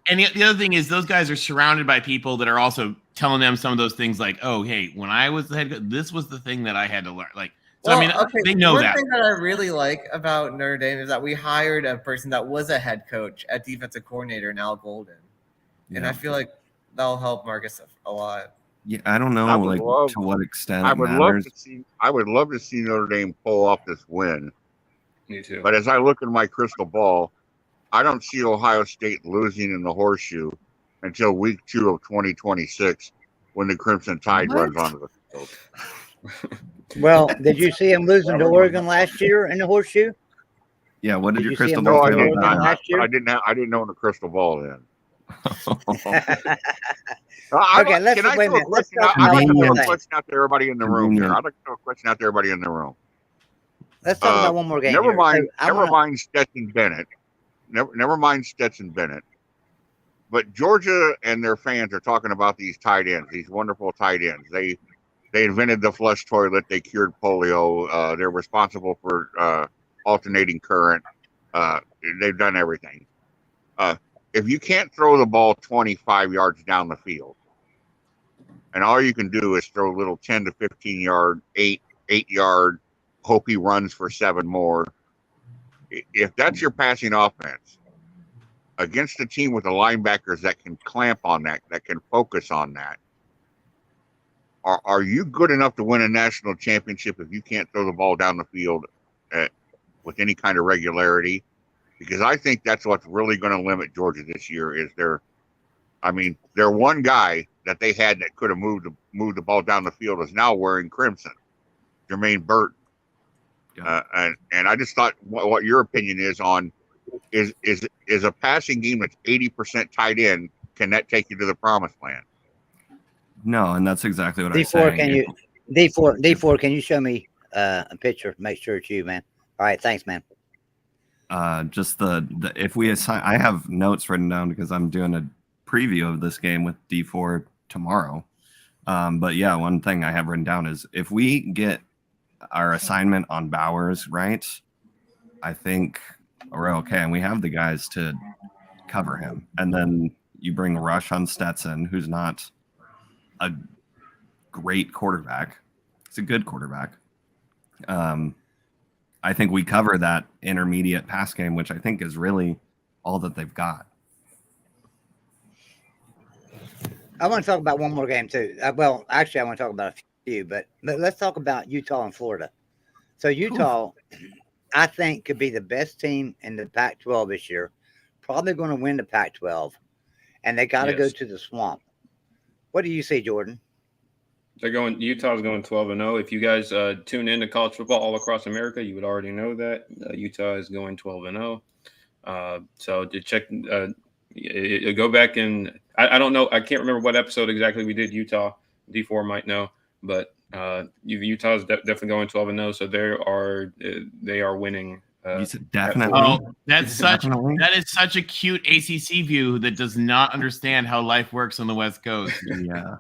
S2: the other thing is those guys are surrounded by people that are also telling them some of those things like, oh, hey, when I was the head coach, this was the thing that I had to learn. Like, so they know that.
S5: One thing that I really like about Notre Dame is that we hired a person that was a head coach at defensive coordinator, Al Golden. Yeah. And I feel like that'll help Marcus a lot.
S9: Yeah, I don't know to what extent
S7: I would love to see Notre Dame pull off this win.
S3: Me too.
S7: But as I look in my crystal ball, I don't see Ohio State losing in the horseshoe until week 2 of 2026 when the Crimson Tide runs onto the field.
S1: Well, did you see him losing to Oregon last year in the horseshoe?
S9: Yeah, what did your crystal
S7: ball
S9: say
S7: about
S9: that?
S7: I didn't know in the crystal ball then.
S1: Okay, let's wait a minute. Let's go.
S7: I'd like to throw a question out to everybody in the room here.
S9: Convenient.
S7: I'd like to throw a question out to everybody in the room.
S1: Let's talk about one more game.
S7: Never
S1: here.
S7: mind.
S1: So
S7: Never mind Stetson Bennett. Never mind Stetson Bennett. But Georgia and their fans are talking about these tight ends, these wonderful tight ends. They invented the flush toilet. They cured polio. They're responsible for alternating current. They've done everything. If you can't throw the ball 25 yards down the field, and all you can do is throw little 10 to 15 yard, 8 yard, hope he runs for 7 more. If that's your passing offense against a team with the linebackers that can clamp on that can focus on that, are you good enough to win a national championship if you can't throw the ball down the field with any kind of regularity? Because I think that's what's really going to limit Georgia this year is their one guy that they had that could have moved the ball down the field is now wearing crimson, Jermaine Burton. Yeah. And I just thought what your opinion is on is a passing game that's 80% tight end, can that take you to the promised land?
S9: No, and that's exactly what I'm
S1: D4,
S9: saying.
S1: D4, can you show me a picture? Make sure it's you, man. All right, thanks, man.
S9: Just if we assign, I have notes written down because I'm doing a preview of this game with D4 tomorrow. But yeah, one thing I have written down is if we get our assignment on Bowers right, I think we're okay, and we have the guys to cover him. And then you bring Rush on Stetson, who's not a great quarterback. He's a good quarterback. I think we cover that intermediate pass game, which I think is really all that they've got.
S1: I want to talk about one more game too. Well, actually, I want to talk about a few, but let's talk about Utah and Florida. So Utah, I think, could be the best team in the Pac-12 this year. Probably going to win the Pac-12, and they got to go to the swamp. What do you see, Jordan?
S3: Utah's going 12-0. If you guys tune in to college football all across America, you would already know that Utah is going 12-0. So to check, go back and I don't know. I can't remember what episode exactly we did Utah. D4 might know, but Utah is definitely going 12-0. So they are winning.
S9: You said definitely.
S2: Oh, that is such a cute ACC view that does not understand how life works on the West Coast.
S9: Yeah.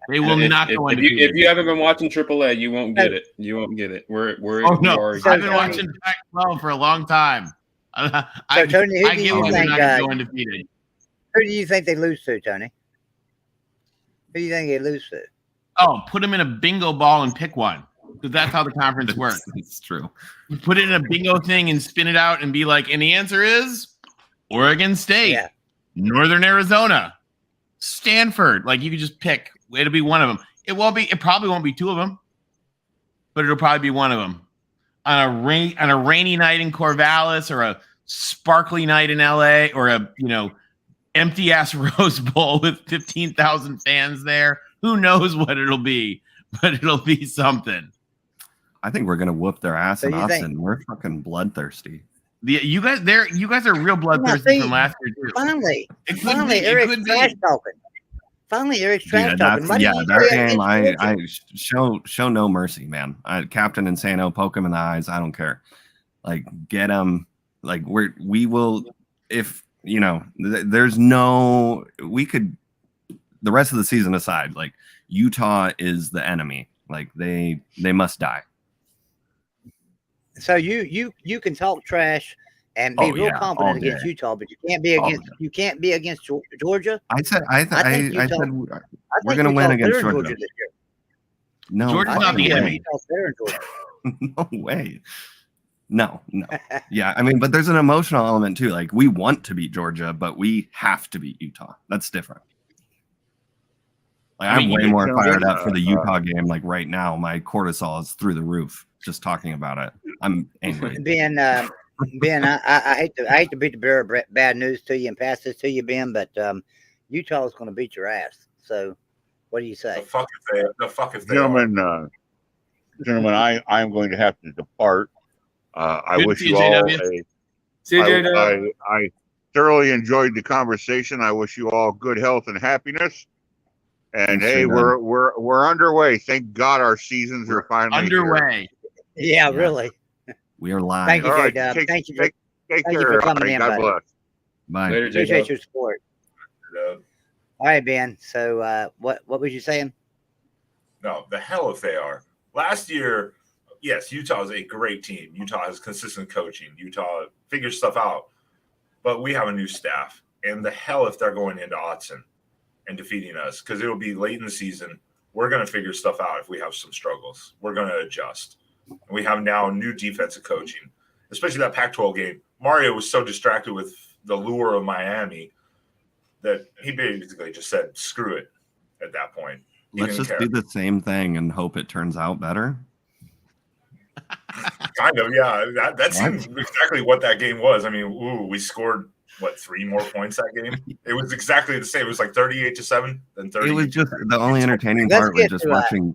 S2: They will not go undefeated.
S3: If you haven't been watching AAA, you won't get it. You won't get it.
S2: I've been watching Pac-12 for a long time.
S1: Tony,
S2: I get why they're not going to go undefeated.
S1: Who do you think they lose to, Tony? Who do you think they lose to?
S2: Oh, put them in a bingo ball and pick one. Because that's how the conference works.
S9: It's true.
S2: You put it in a bingo thing and spin it out and be like, and the answer is Oregon State, Northern Arizona, Stanford. Like you could just pick. It'll be one of them. It probably won't be two of them, but it'll probably be one of them. On a rainy night in Corvallis, or a sparkly night in LA, or a empty ass Rose Bowl with 15,000 fans there. Who knows what it'll be, but it'll be something.
S9: I think we're gonna whoop their ass in Austin. We're fucking bloodthirsty.
S2: You guys are real bloodthirsty from last year too.
S1: Finally, Eric's trash talking.
S9: That game, I show no mercy, man. Captain Insano, poke him in the eyes. I don't care. Like, get him. Like, we will. If there's no. We could. The rest of the season aside, like Utah is the enemy. Like they must die.
S1: So you can talk trash and be real confident against Utah, but you can't be against Georgia.
S9: I said we're going to win against Georgia.
S1: this year.
S9: No,
S2: Georgia's not the enemy.
S9: No way. No. Yeah, I mean, but there's an emotional element too. Like we want to beat Georgia, but we have to beat Utah. That's different. Like I'm way more fired up for the Utah game. Like right now, my cortisol is through the roof just talking about it. I'm angry.
S1: Ben, I hate to beat the bearer of bad news to you and pass this to you, Ben, but Utah is going to beat your ass. So, what do you say?
S8: The fuck if they
S7: Gentlemen, I am going to have to depart. I wish you all thoroughly enjoyed the conversation. I wish you all good health and happiness. And hey, we're underway. Thank God our seasons are finally
S2: underway.
S1: Yeah, really.
S9: We are live.
S1: Thank you,
S7: All right,
S1: J-Dub. Thank you.
S7: take
S1: Thank
S7: care.
S1: you for coming
S7: Right,
S1: in,
S7: God
S1: buddy.
S7: bless.
S9: Bye.
S3: Later,
S1: Appreciate
S3: J-Dub.
S1: your support. All right, Ben. So what was you saying?
S8: No, the hell if they are. Last year, yes, Utah is a great team. Utah has consistent coaching. Utah figures stuff out. But we have a new staff. And the hell if they're going into Autzen and defeating us, because it'll be late in the season. We're going to figure stuff out if we have some struggles. We're going to adjust. And we have now new defensive coaching, especially that Pac-12 game. Mario was so distracted with the lure of Miami that he basically just said, screw it at that point.
S9: Let's just do the same thing and hope it turns out better.
S8: Kind of, yeah. That seems exactly what that game was. I mean, we scored, 3 more points that game? It was exactly the same. It was like 38-7, then 30.
S9: It was just the only entertaining part was just watching.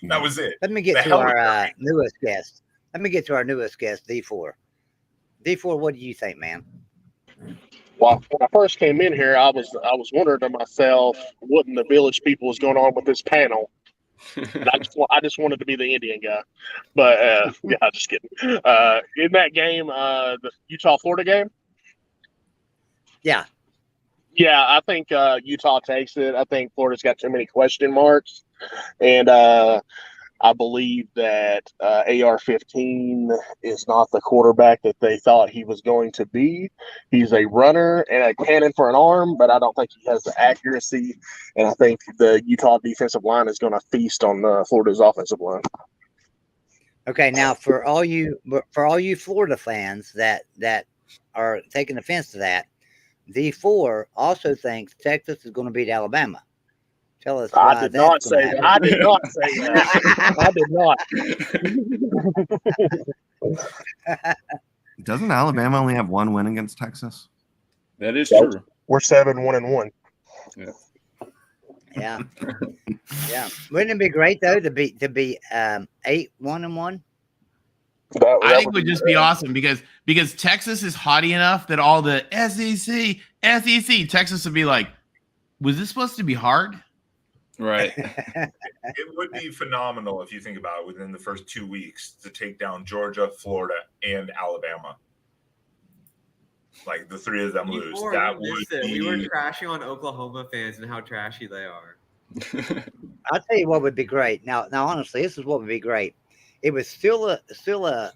S8: That was it.
S1: Let me get to our newest guest. D4. D4, what do you think, man?
S10: Well, when I first came in here, I was wondering to myself, what in the village people was going on with this panel. And I just wanted to be the Indian guy, but yeah, just kidding. In that game, the Utah-Florida game.
S1: Yeah,
S10: I think Utah takes it. I think Florida's got too many question marks, and I believe that AR-15 is not the quarterback that they thought he was going to be. He's a runner and a cannon for an arm, but I don't think he has the accuracy. And I think the Utah defensive line is going to feast on Florida's offensive line.
S1: Okay, now for all you Florida fans that are taking offense to that, D4 also thinks Texas is going to beat Alabama. Tell us.
S10: I did not say that. I did not say that. I did not.
S9: Doesn't Alabama only have one win against Texas?
S3: That is true.
S10: We're 7-1-1.
S1: Yeah. Yeah. Wouldn't it be great though to be 8-1-1?
S2: I think it would just be awesome because Texas is haughty enough that all the SEC, Texas would be like, was this supposed to be hard?
S3: Right.
S8: It would be phenomenal if you think about it within the first 2 weeks to take down Georgia, Florida, and Alabama. Like the 3 of them lose. That would be...
S5: We were trashing on Oklahoma fans and how trashy they are.
S1: I'll tell you what would be great. Now, honestly, this is what would be great. It was still a.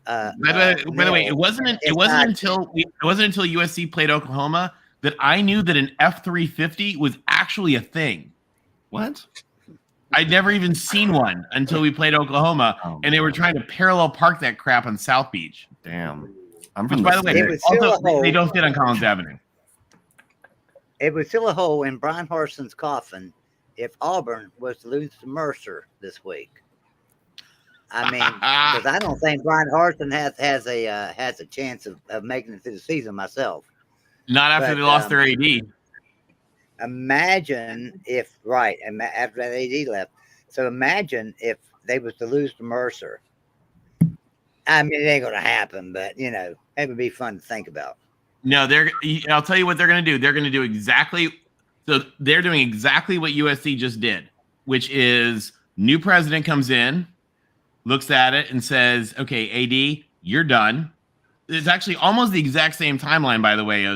S2: By the way, it wasn't until USC played Oklahoma that I knew that an F-350 was actually a thing. What? I'd never even seen one until we played Oklahoma, and they were trying to parallel park that crap on South Beach.
S9: Damn.
S2: Which, by the way, they don't fit on Collins Avenue.
S1: It would fill a hole in Brian Harson's coffin if Auburn was to lose to Mercer this week. I mean, because I don't think Brian Harsin has a chance of making it through the season myself.
S2: Not after they lost their AD.
S1: Imagine if after that AD left. So imagine if they was to lose to Mercer. I mean, it ain't gonna happen, but it would be fun to think about.
S2: No, I'll tell you what they're gonna do. They're gonna do exactly. So they're doing exactly what USC just did, which is new president comes in, looks at it and says, okay, AD, you're done. It's actually almost the exact same timeline, by the way.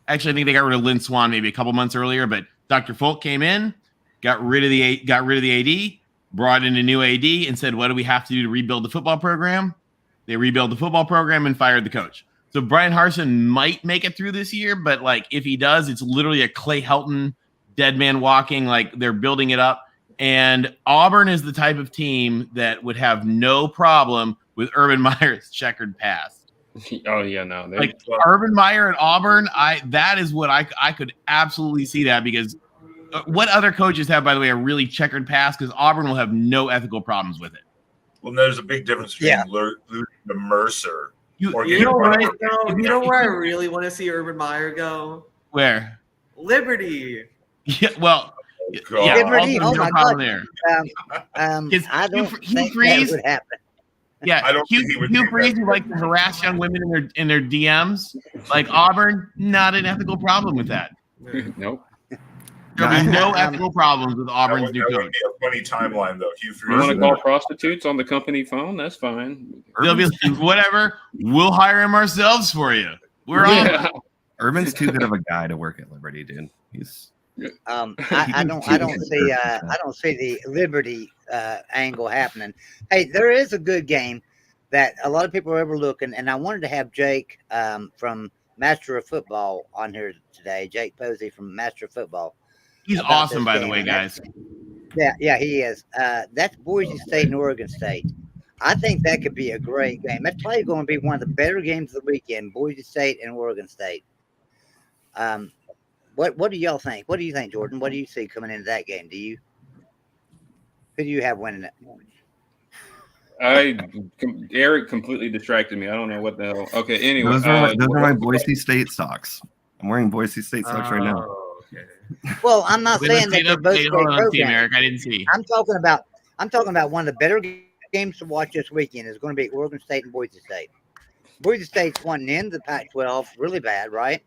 S2: Actually, I think they got rid of Lynn Swan maybe a couple months earlier, but Dr. Folk came in, got rid of the AD, brought in a new AD, and said, what do we have to do to rebuild the football program? They rebuilt the football program and fired the coach. So Brian Harsin might make it through this year, but if he does, it's literally a Clay Helton dead man walking. They're building it up. And Auburn is the type of team that would have no problem with Urban Meyer's checkered past.
S3: Oh yeah, no.
S2: Urban Meyer at Auburn, that is what I could absolutely see that, because what other coaches have, by the way, a really checkered past? Because Auburn will have no ethical problems with it.
S8: Well, there's a big difference between losing to Mercer.
S5: You know where I really want to see Urban Meyer go?
S2: Where?
S5: Liberty.
S2: Yeah, well,
S1: Liberty. Oh my God.
S2: There.
S1: I don't think that would happen.
S2: Yeah,
S8: I don't
S2: Hugh
S8: think he would
S2: Freeze would like to harass young women in their DMs. Like Auburn, not an ethical problem with that.
S3: Nope.
S2: There'll be no ethical problems with Auburn's new
S8: That
S2: coach.
S8: would be a funny timeline, though. Hugh
S3: You
S8: Freeze.
S3: want to call prostitutes on the company phone? That's fine.
S2: They'll be like, whatever. We'll hire him ourselves for you. We're on.
S9: Urban's too good of a guy to work at Liberty, dude. He's.
S1: I don't see the Liberty angle happening. Hey, there is a good game that a lot of people are overlooking, and I wanted to have Jake from Master of Football on here today. Jake Posey from Master of Football.
S2: He's awesome, by the way, guys.
S1: Yeah, he is. That's Boise State and Oregon State. I think that could be a great game. That's probably going to be one of the better games of the weekend. Boise State and Oregon State. What do y'all think? What do you think, Jordan? What do you see coming into that game? Who do you have winning it?
S3: Eric completely distracted me. I don't know what the hell. Okay, anyway.
S9: Those are my Boise State socks. I'm wearing Boise State socks right now.
S5: Okay.
S1: Well, I'm not saying that they're both great programs.
S2: Eric, I didn't see.
S1: I'm talking about one of the better games to watch this weekend is going to be Oregon State and Boise State. Boise State's wanting in the Pac-12 really bad, right?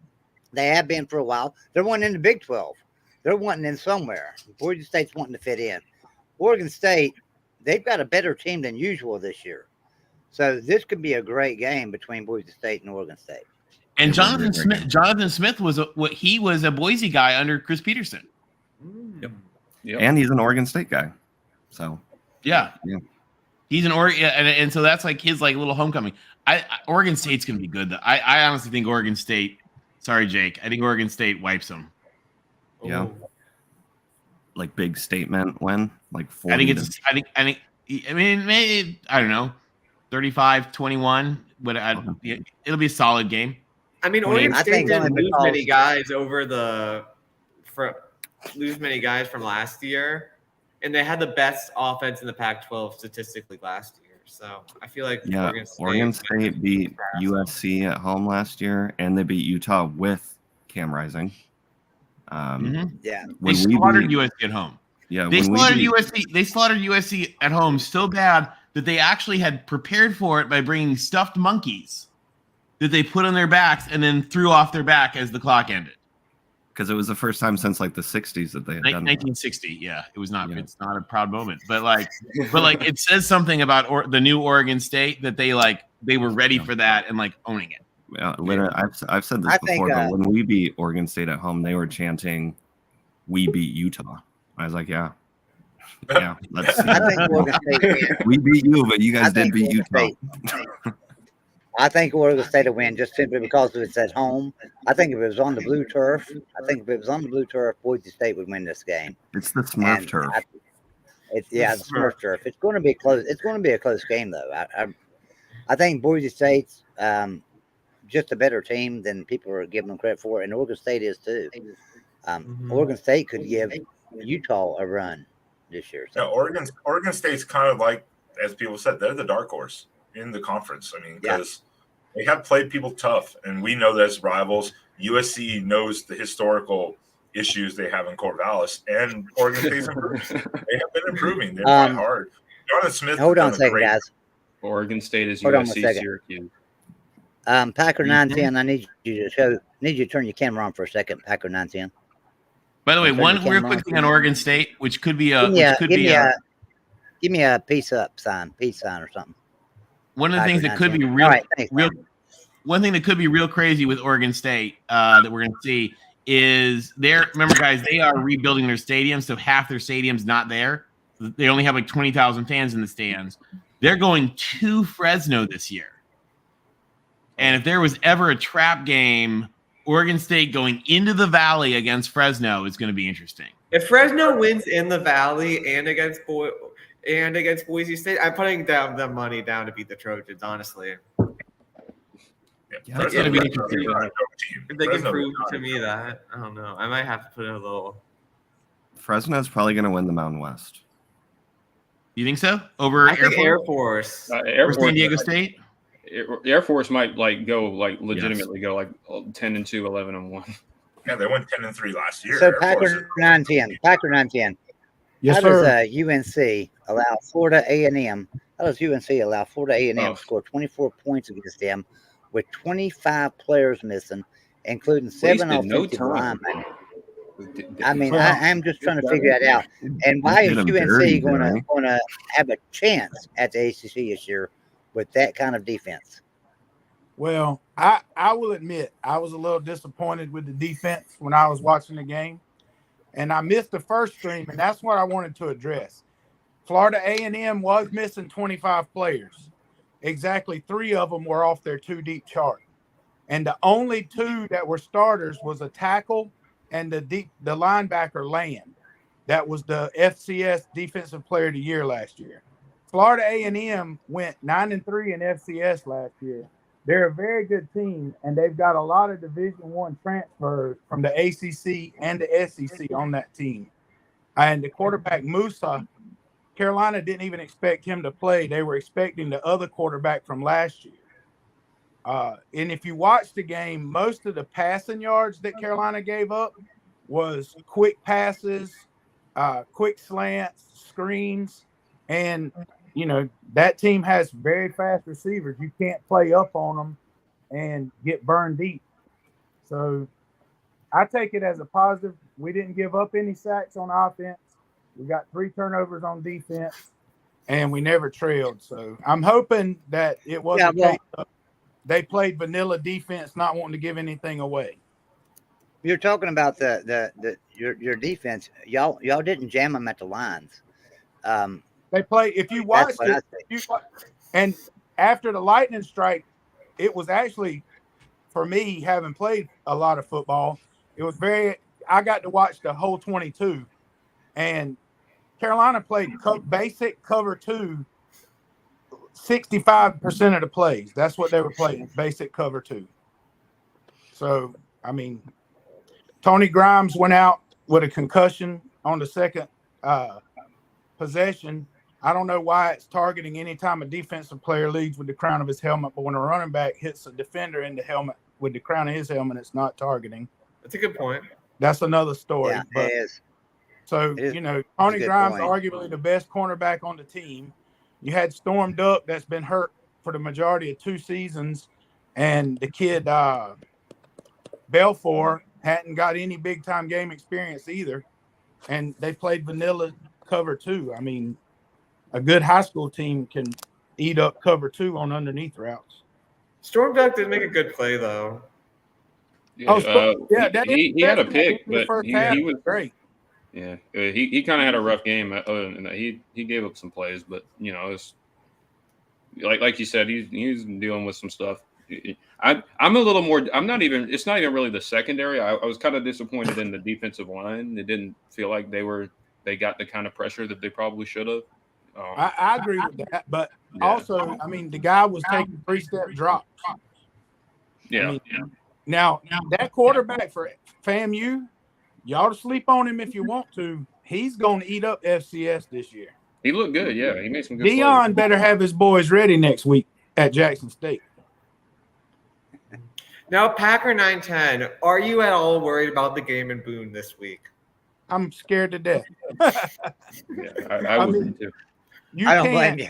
S1: They have been for a while. They're wanting in the Big 12. They're wanting in somewhere. Boise State's wanting to fit in. Oregon State, they've got a better team than usual this year. So this could be a great game between Boise State and Oregon State.
S2: And Jonathan Smith was a Boise guy under Chris Peterson.
S3: Yep.
S9: And he's an Oregon State guy. So
S2: yeah. He's an Oregon, and so that's like his like little homecoming. Oregon State's gonna be good. I honestly think Oregon State. Sorry, Jake. I think Oregon State wipes them.
S9: Yeah. Like big statement win, like 40.
S2: I mean, maybe I don't know, 35-21. But it'll be a solid game.
S5: I mean, Oregon State didn't lose many guys lose many guys from last year, and they had the best offense in the Pac-12 statistically last year. So I feel like
S9: Oregon State beat USC at home last year, and they beat Utah with Cam Rising.
S1: Yeah,
S2: they slaughtered USC at home.
S9: Yeah,
S2: they slaughtered USC. They slaughtered USC at home so bad that they actually had prepared for it by bringing stuffed monkeys that they put on their backs and then threw off their back as the clock ended.
S9: Because it was the first time since like the 60s that they had done
S2: 1960. Yeah, it was not. Yeah. It's not a proud moment, but it says something about the new Oregon State that they were ready for that and like owning it.
S9: Yeah, literally, I've said this before, but when we beat Oregon State at home, they were chanting, "We beat Utah." I was like, yeah.
S1: I think Oregon State
S9: we beat you, but you guys did beat Utah.
S1: I think Oregon State will win just simply because it's at home. I think if it was on the blue turf, Boise State would win this game.
S9: It's the Smurf turf.
S1: The Smurf turf. It's going to be close. It's going to be a close game, though. I think Boise State's just a better team than people are giving them credit for, and Oregon State is too. Oregon State could give Utah a run this year.
S8: So. Yeah, Oregon State's kind of like, as people said, they're the dark horse in the conference. I mean, because they have played people tough, and we know that as rivals. USC knows the historical issues they have in Corvallis, and Oregon State's improving. They have been improving. They're playing hard. Jonathan Smith.
S1: Hold on a second, guys.
S3: Oregon State is USC, Syracuse.
S1: Packer 910. I need you to turn your camera on for a second. Packer 910.
S2: By the way, one real quick thing on Oregon State, which could be give
S1: me a peace sign or something.
S2: One of the things that could be one thing that could be real crazy with Oregon State that we're going to see is remember, guys, they are rebuilding their stadium, so half their stadium's not there. They only have like 20,000 fans in the stands. They're going to Fresno this year. And if there was ever a trap game, Oregon State going into the Valley against Fresno is going to be interesting.
S5: If Fresno wins in the Valley and against Boise State, I'm putting down the money down to beat the Trojans, honestly.
S2: That's going to be interesting.
S5: If they can prove to me that, I don't know. I might have to put a little.
S9: Fresno's probably going to win the Mountain West.
S2: You think so? Over
S5: Air Force?
S2: Or San Diego State?
S3: Air Force might legitimately go 10-2, 11-1.
S8: Yeah, they went 10-3 last year.
S1: So Packer 910. Yes, How does UNC allow Florida A&M How does UNC allow Florida A&M to score 24 points against them with 25 players missing, including 7 offensive linemen? I mean, I'm just trying to figure that out. And why is UNC going to have a chance at the ACC this year with that kind of defense?
S11: Well, I will admit I was a little disappointed with the defense when I was watching the game, and I missed the first stream, and that's what I wanted to address. Florida A&M was missing 25 players. Exactly 3 of them were off their 2-deep chart, and the only 2 that were starters was a tackle and the linebacker Land. That was the FCS Defensive Player of the Year last year. Florida A&M went 9-3 in FCS last year. They're a very good team, and they've got a lot of Division I transfers from the ACC and the SEC on that team. And the quarterback, Musa, Carolina didn't even expect him to play. They were expecting the other quarterback from last year. And if you watch the game, most of the passing yards that Carolina gave up was quick passes, quick slants, screens, and that team has very fast receivers. You can't play up on them and get burned deep. So I take it as a positive. We didn't give up any sacks on offense. We got 3 turnovers on defense, and we never trailed. So I'm hoping that it wasn't the case of they played vanilla defense, not wanting to give anything away.
S1: You're talking about your defense. Y'all didn't jam them at the lines.
S11: They play. If you watched it, and after the lightning strike, it was actually, for me, having played a lot of football, it was I got to watch the whole 22, and Carolina played basic cover 2 65% of the plays. That's what they were playing, basic cover 2. So, I mean, Tony Grimes went out with a concussion on the second possession. I don't know why it's targeting anytime a defensive player leads with the crown of his helmet, but when a running back hits a defender in the helmet with the crown of his helmet, it's not targeting.
S5: That's a good point.
S11: That's another story.
S1: Yeah,
S11: but,
S1: it is.
S11: So, Tony Grimes, arguably the best cornerback on the team. You had Storm Duck that's been hurt for the majority of 2 seasons, and the kid Belfour hadn't got any big-time game experience either, and they played vanilla cover 2. I mean, a good high school team can eat up cover 2 on underneath routes.
S5: Storm Duck did make a good play, though.
S3: Yeah, he had a pick, but he was
S11: great.
S3: Yeah, he kind of had a rough game. Other than that, he gave up some plays, but it's like you said, he's dealing with some stuff. I'm a little more. I'm not even. It's not even really the secondary. I was kind of disappointed in the defensive line. It didn't feel like they got the kind of pressure that they probably should have.
S11: I agree with that, but also, I mean, the guy was taking 3-step drops.
S3: Yeah.
S11: Now that quarterback for FAMU. Y'all sleep on him if you want to. He's going to eat up FCS this year.
S3: He looked good, yeah. He made some good
S11: Dion
S3: plays.
S11: better have his boys ready next week at Jackson State.
S5: Now, Packer 910, are you at all worried about the game in Boone this week?
S11: I'm scared to death.
S3: I would be too.
S1: I don't blame you.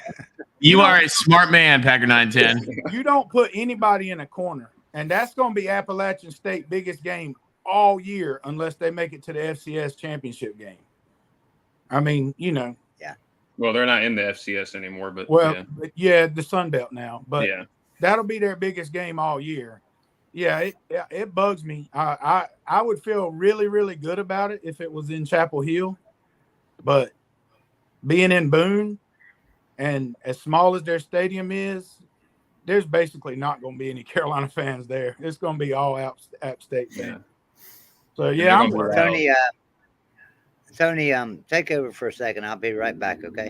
S2: You are a smart man, Packer 910.
S11: You don't put anybody in a corner, and that's going to be Appalachian State's biggest game all year unless they make it to the FCS championship game. I mean,
S1: Yeah.
S3: Well, they're not in the FCS anymore, but
S11: the Sun Belt now. But that'll be their biggest game all year. Yeah, it bugs me. I would feel really, really good about it if it was in Chapel Hill, but being in Boone and as small as their stadium is, there's basically not going to be any Carolina fans there. It's going to be all App State fans. So I'm worried.
S1: Tony, take over for a second. I'll be right back. Okay.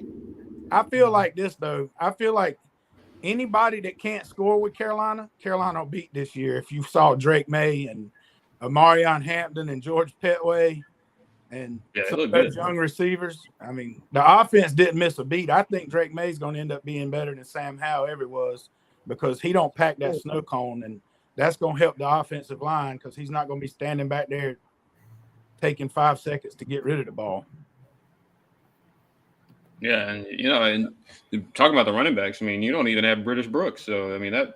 S11: I feel like this though. I feel like anybody that can't score with Carolina will beat this year. If you saw Drake May and Amarion Hampton and George Petway and some of those young receivers, I mean, the offense didn't miss a beat. I think Drake May's going to end up being better than Sam Howell ever was because he don't pack that snow cone, and that's going to help the offensive line because he's not going to be standing back there taking 5 seconds to get rid of the ball.
S3: Yeah, and and talking about the running backs, I mean, you don't even have British Brooks, so I mean that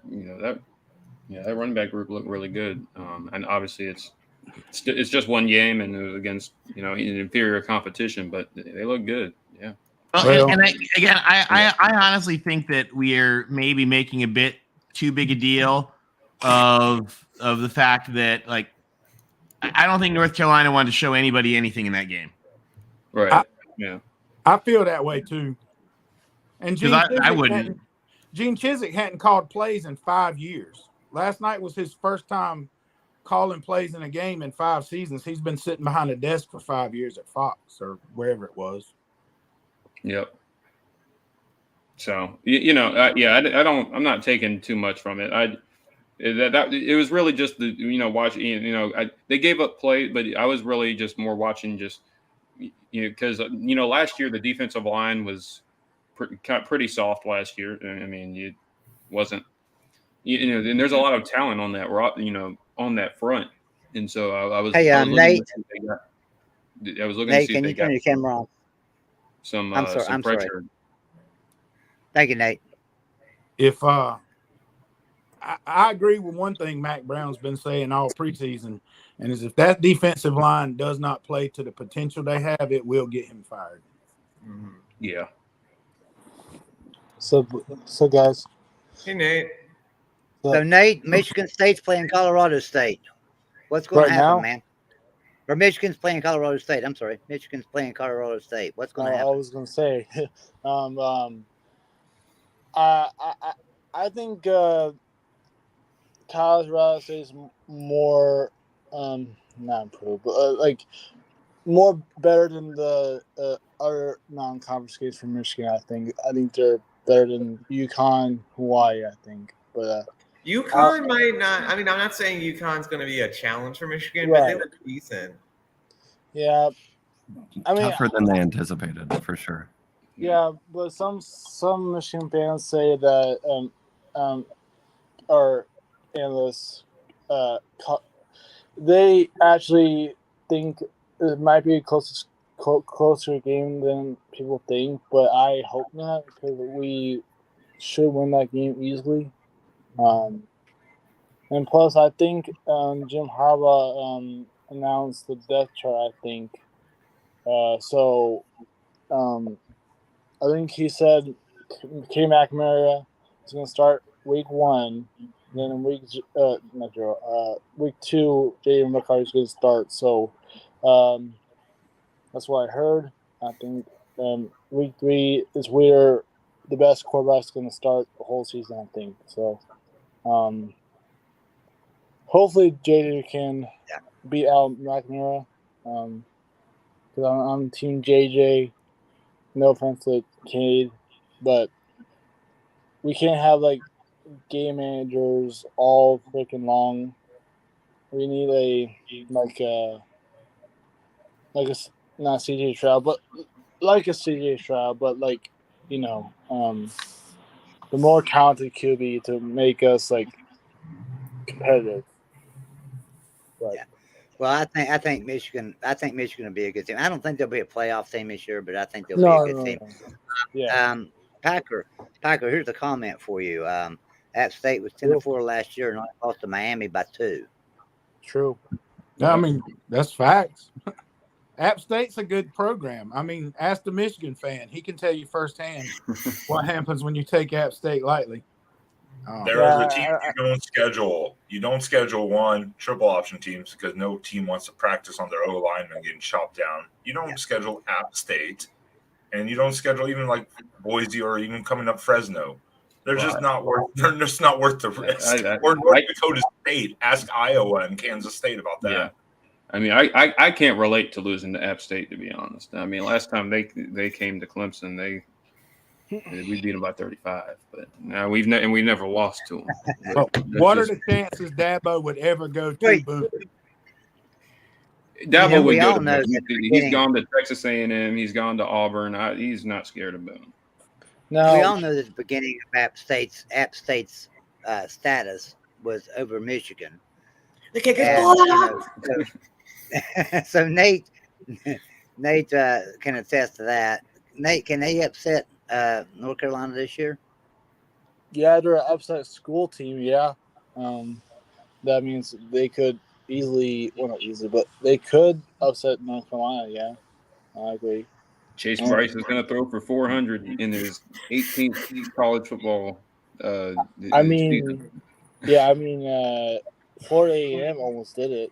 S3: that running back group looked really good. And obviously it's just one game and it was against an inferior competition, but they look good. Yeah.
S2: Well, I honestly think that we are maybe making a bit too big a deal of the fact that I don't think North Carolina wanted to show anybody anything in that game.
S3: Right.
S11: I feel that way too. And
S2: I wouldn't.
S11: Gene Chizik hadn't called plays in 5 years. Last night was his first time calling plays in a game in 5 seasons. He's been sitting behind a desk for 5 years at Fox or wherever it was.
S3: Yep. So I'm not taking too much from it. It was really just watching. They gave up play, but I was really just more watching because last year the defensive line was pretty soft last year. I mean, it wasn't and there's a lot of talent on that on that front, and so I was.
S1: Hey, Nate.
S3: I was looking
S1: Nate,
S3: to see if they got
S1: your camera on?
S3: some
S1: I'm
S3: pressure.
S1: sorry. Thank you, Nate.
S11: If I agree with one thing Mac Brown's been saying all preseason, and is if that defensive line does not play to the potential they have, it will get him fired.
S5: Mm-hmm.
S3: Yeah.
S12: So guys.
S5: Hey, Nate.
S1: So Nate, Michigan State's playing Colorado State. What's going to happen,
S12: now?
S1: man? Or Michigan's playing Colorado State. I'm sorry, Michigan's playing Colorado State. What's going to happen?
S12: I was going to say, I think Colorado State is more not improved, but more better than the other non-conference games from Michigan. I think they're better than UConn, Hawaii. I think, but
S5: UConn might not. I mean, I'm not saying UConn's going to be a challenge for Michigan,
S12: right.
S5: but they look decent.
S12: Yeah, I mean,
S9: tougher than they anticipated for sure.
S12: Yeah, but some Michigan fans say that our analysts they actually think it might be a closer game than people think, but I hope not because we should win that game easily. And plus, I think Jim Harbaugh announced the depth chart. I think so. I think he said K. McNamara is going to start week 1. Then in week 2, Jaden McCarthy is going to start. So that's what I heard. I think week 3 is where the best quarterback is going to start the whole season, I think. So hopefully Jaden can beat out McNamara. Because I'm Team JJ. No offense to Cade, but we can't have game managers all freaking long. We need not CJ Stroud, but like a CJ Stroud, but the more talented QB to make us competitive. But,
S1: yeah. Well, I think Michigan will be a good team. I don't think they'll be a playoff team this year, but I think they'll be a good team.
S12: Yeah.
S1: Packer, here's a comment for you. App State was 10-4 last year and only lost to Miami by 2.
S11: True. I mean, that's facts. App State's a good program. I mean, ask the Michigan fan. He can tell you firsthand what happens when you take App State lightly.
S8: There is a team you don't schedule one triple option teams because no team wants to practice on their O lineman getting chopped down. You don't schedule App State, and you don't schedule even Boise or even coming up Fresno. They're just not worth. They're just not worth the risk. Or North Dakota State. Ask Iowa and Kansas State about that.
S3: Yeah. I mean, I can't relate to losing to App State, to be honest. I mean, last time they came to Clemson, we beat them by 35, but now we've never lost to them.
S11: What are the chances Dabo would ever go to Boone?
S3: Dabo would go to Boone. He's gone to Texas A&M. He's gone to Auburn. He's not scared of Boone.
S1: No, we all know that the beginning of App State's status was over Michigan.
S5: The kick is blown.
S1: So Nate can attest to that. Nate, can they upset North Carolina this year?
S12: Yeah, they're an upset school team. Yeah, that means they could easily, well, not easily, but they could upset North Carolina. Yeah, I agree.
S3: Chase Bryce is going to throw for 400 in his 18th college football.
S12: I mean, Florida A&M almost did it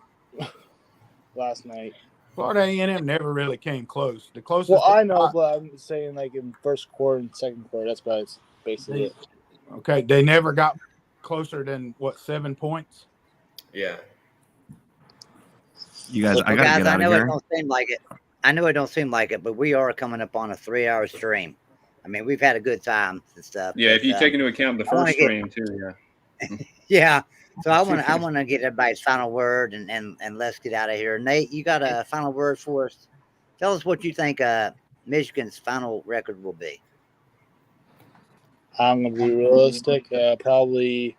S12: last night.
S11: Florida A&M never really came close. The closest.
S12: Well, I know, but I'm saying like in first quarter and second quarter. That's basically it.
S11: Okay, they never got closer than 7 points.
S5: Yeah.
S9: You guys, I gotta get out of here.
S1: It don't seem like it. I know it don't seem like it, but we are coming up on a 3-hour stream. I mean, we've had a good time and stuff.
S3: Yeah,
S1: but,
S3: if you take into account the first stream too, yeah.
S1: Yeah. So I want to get everybody's final word and let's get out of here. Nate, you got a final word for us? Tell us what you think Michigan's final record will be.
S12: I'm gonna be realistic. Probably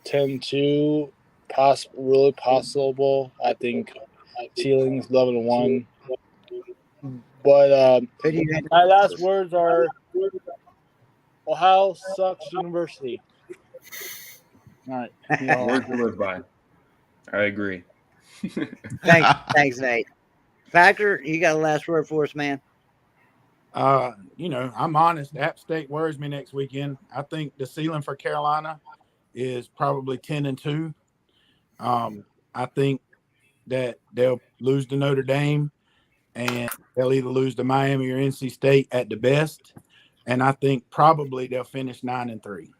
S12: 10-2, really possible. I think ceiling's 11-1. But my last words are Ohio sucks university. All right.
S3: Words to live by. I agree.
S1: Thanks, Nate. Packer, you got a last word for us, man?
S11: I'm honest. App State worries me next weekend. I think the ceiling for Carolina is probably 10-2. I think that they'll lose to Notre Dame, and they'll either lose to Miami or NC State at the best. And I think probably they'll finish 9-3.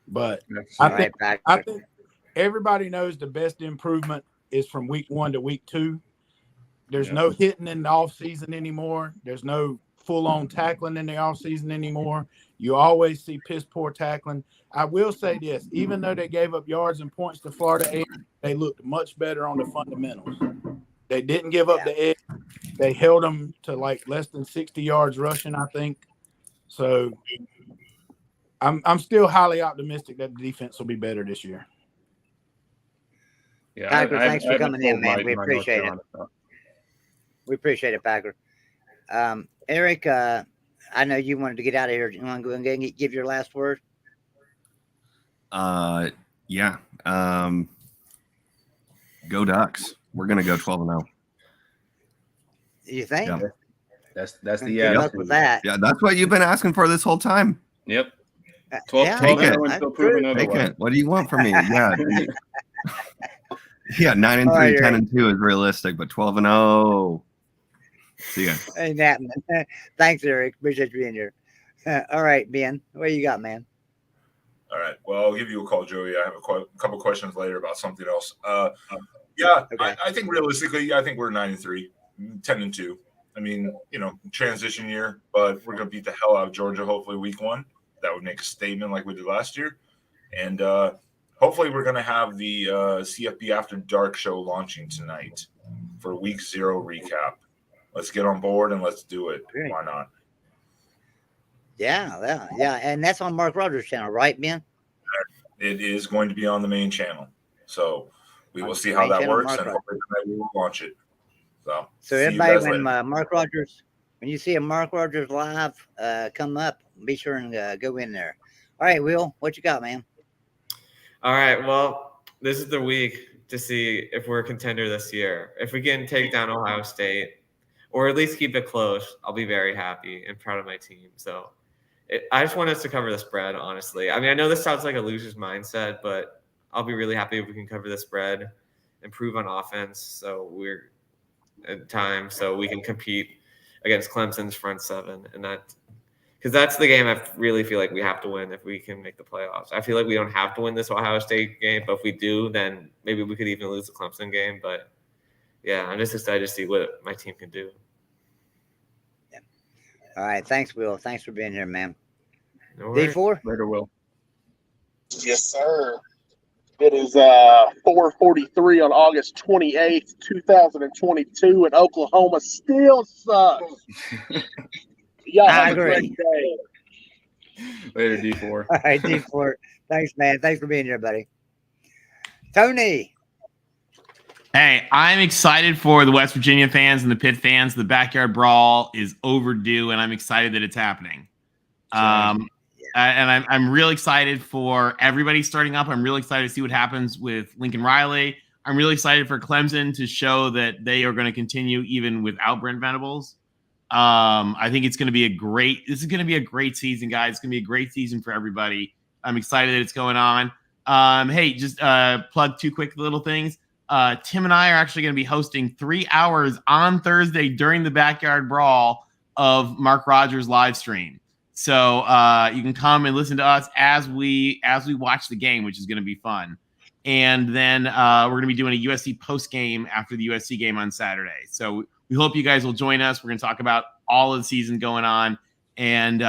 S11: But I think everybody knows the best improvement is from week 1 to week 2. There's no hitting in the offseason anymore. There's no full-on tackling in the offseason anymore. You always see piss-poor tackling. I will say this. Even though they gave up yards and points to Florida A&M, they looked much better on the fundamentals. They didn't give up the edge. They held them to like less than 60 yards rushing, I think. So I'm still highly optimistic that the defense will be better this year.
S3: Yeah,
S1: Packer, thanks for coming in, man. We appreciate it. We appreciate it, Packer. Eric, I know you wanted to get out of here. You want to go and give your last word?
S9: Yeah. Go Ducks. We're gonna go 12-0.
S1: You think?
S9: Yeah.
S3: That's the
S1: good luck with that.
S9: Yeah, that's what you've been asking for this whole time.
S3: Yep. 12 until proven otherwise.
S9: What do you want from me? Yeah. Yeah, 9-3,
S1: right,
S9: 10-2 is realistic, but 12-0. See ya.
S1: Ain't that, man. Thanks, Eric. Appreciate you being here. All right, Ben, what you got, man?
S8: All right. Well, I'll give you a call, Joey. I have a couple questions later about something else. Yeah, okay. I think realistically, I think we're 9-3, 10-2. I mean, transition year, but we're going to beat the hell out of Georgia, hopefully week 1. That would make a statement like we did last year. And hopefully we're going to have the CFB After Dark show launching tonight for week 0 recap. Let's get on board and let's do it. Great. Why not?
S1: Yeah. And that's on Mark Rogers' channel, right, Ben?
S8: It is going to be on the main channel. So we will see how that works, and hopefully tonight we will launch it. So
S1: everybody, when Mark Rogers, when you see a Mark Rogers live come up, be sure and go in there. All right, Will, what you got, man?
S5: All right, well, this is the week to see if we're a contender this year. If we can take down Ohio State, or at least keep it close, I'll be very happy and proud of my team. So I just want us to cover the spread, honestly. I mean, I know this sounds like a loser's mindset, but I'll be really happy if we can cover the spread, improve on offense, so we're at time, so we can compete against Clemson's front seven, and because that's the game I really feel like we have to win if we can make the playoffs. I feel like we don't have to win this Ohio State game, but if we do, then maybe we could even lose the Clemson game. But yeah, I'm just excited to see what my team can do.
S1: Yeah. All right, thanks, Will. Thanks for being here, man.
S5: No
S1: D4?
S3: Later, Will.
S10: Yes, sir. It is 4:43 on August 28th, 2022, and Oklahoma still sucks. Y'all have a great day.
S3: Later, D4.
S1: All right, D4. Thanks, man. Thanks for being here, buddy. Tony.
S2: Hey, I'm excited for the West Virginia fans and the Pitt fans. The backyard brawl is overdue, and I'm excited that it's happening. And I'm real excited for everybody starting up. I'm really excited to see what happens with Lincoln Riley. I'm really excited for Clemson to show that they are going to continue even without Brent Venables. I think it's going to be this is going to be a great season, guys. It's going to be a great season for everybody. I'm excited that it's going on. Hey, just plug 2 quick little things. Tim and I are actually going to be hosting 3 hours on Thursday during the backyard brawl of Mark Rogers live stream. So you can come and listen to us as we watch the game, which is going to be fun. And then we're going to be doing a USC post game after the USC game on Saturday. So we hope you guys will join us. We're going to talk about all of the season going on, and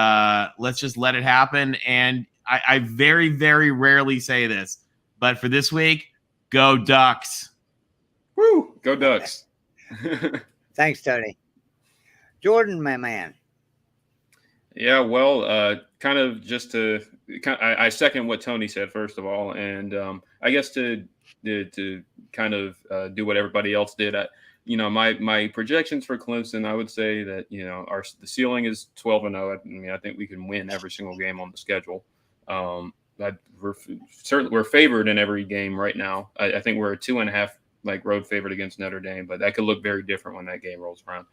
S2: let's just let it happen. And I very, very rarely say this, but for this week, go Ducks.
S3: Woo! Go Ducks.
S1: Thanks, Tony. Jordan, my man.
S3: Yeah, well, kind of just I second what Tony said, first of all. And I guess to kind of do what everybody else did. My projections for Clemson, I would say that, the ceiling is 12-0. I mean, I think we can win every single game on the schedule. We're favored in every game right now. I think we're a 2.5 road favorite against Notre Dame, but that could look very different when that game rolls around.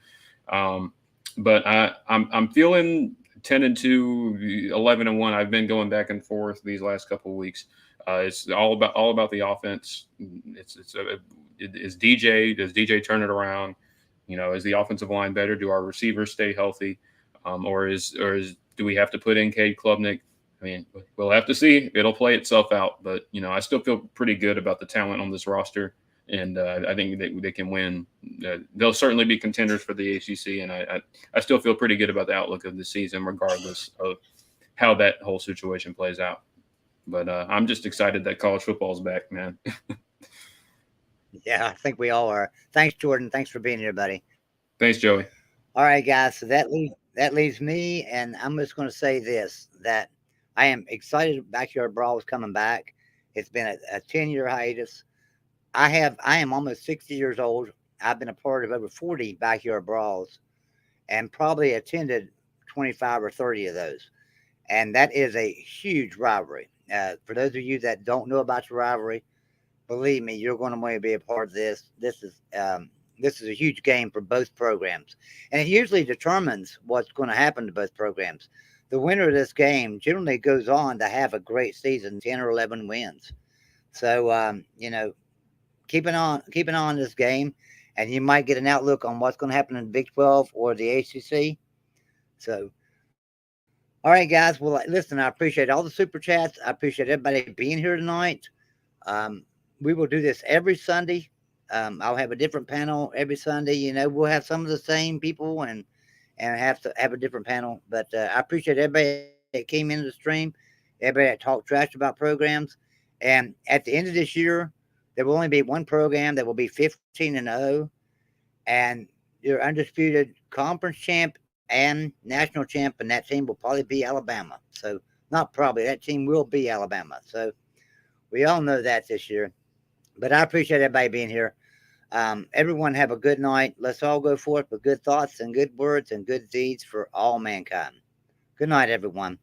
S3: But I'm feeling 10-2, 11-1. I've been going back and forth these last couple of weeks. It's all about the offense. Does DJ turn it around? Is the offensive line better? Do our receivers stay healthy? Or do we have to put in Cade Klubnik? I mean, we'll have to see. It'll play itself out. But I still feel pretty good about the talent on this roster, and I think they can win. They'll certainly be contenders for the ACC, and I still feel pretty good about the outlook of the season, regardless of how that whole situation plays out. But I'm just excited that college football is back, man.
S1: Yeah, I think we all are. Thanks, Jordan. Thanks for being here, buddy.
S3: Thanks, Joey.
S1: All right, guys. So that leaves me, and I'm just going to say this, that I am excited Backyard Brawl is coming back. It's been a 10-year hiatus. I am almost 60 years old. I've been a part of over 40 Backyard Brawls and probably attended 25 or 30 of those. And that is a huge rivalry. For those of you that don't know about the rivalry, believe me, you're going to want to be a part of this. This is a huge game for both programs. And it usually determines what's going to happen to both programs. The winner of this game generally goes on to have a great season, 10 or 11 wins. So, keep an eye on this game, and you might get an outlook on what's going to happen in the Big 12 or the ACC. So, all right, guys. Well, listen, I appreciate all the super chats. I appreciate everybody being here tonight. We will do this every Sunday. I'll have a different panel every Sunday. We'll have some of the same people and have to have a different panel. But I appreciate everybody that came into the stream, everybody that talked trash about programs. And at the end of this year, there will only be one program that will be 15-0, and your undisputed conference champ and national champ, and that team will probably be Alabama. So not probably, that team will be Alabama. So we all know that this year. But I appreciate everybody being here. Everyone have a good night. Let's all go forth with good thoughts and good words and good deeds for all mankind. Good night, everyone.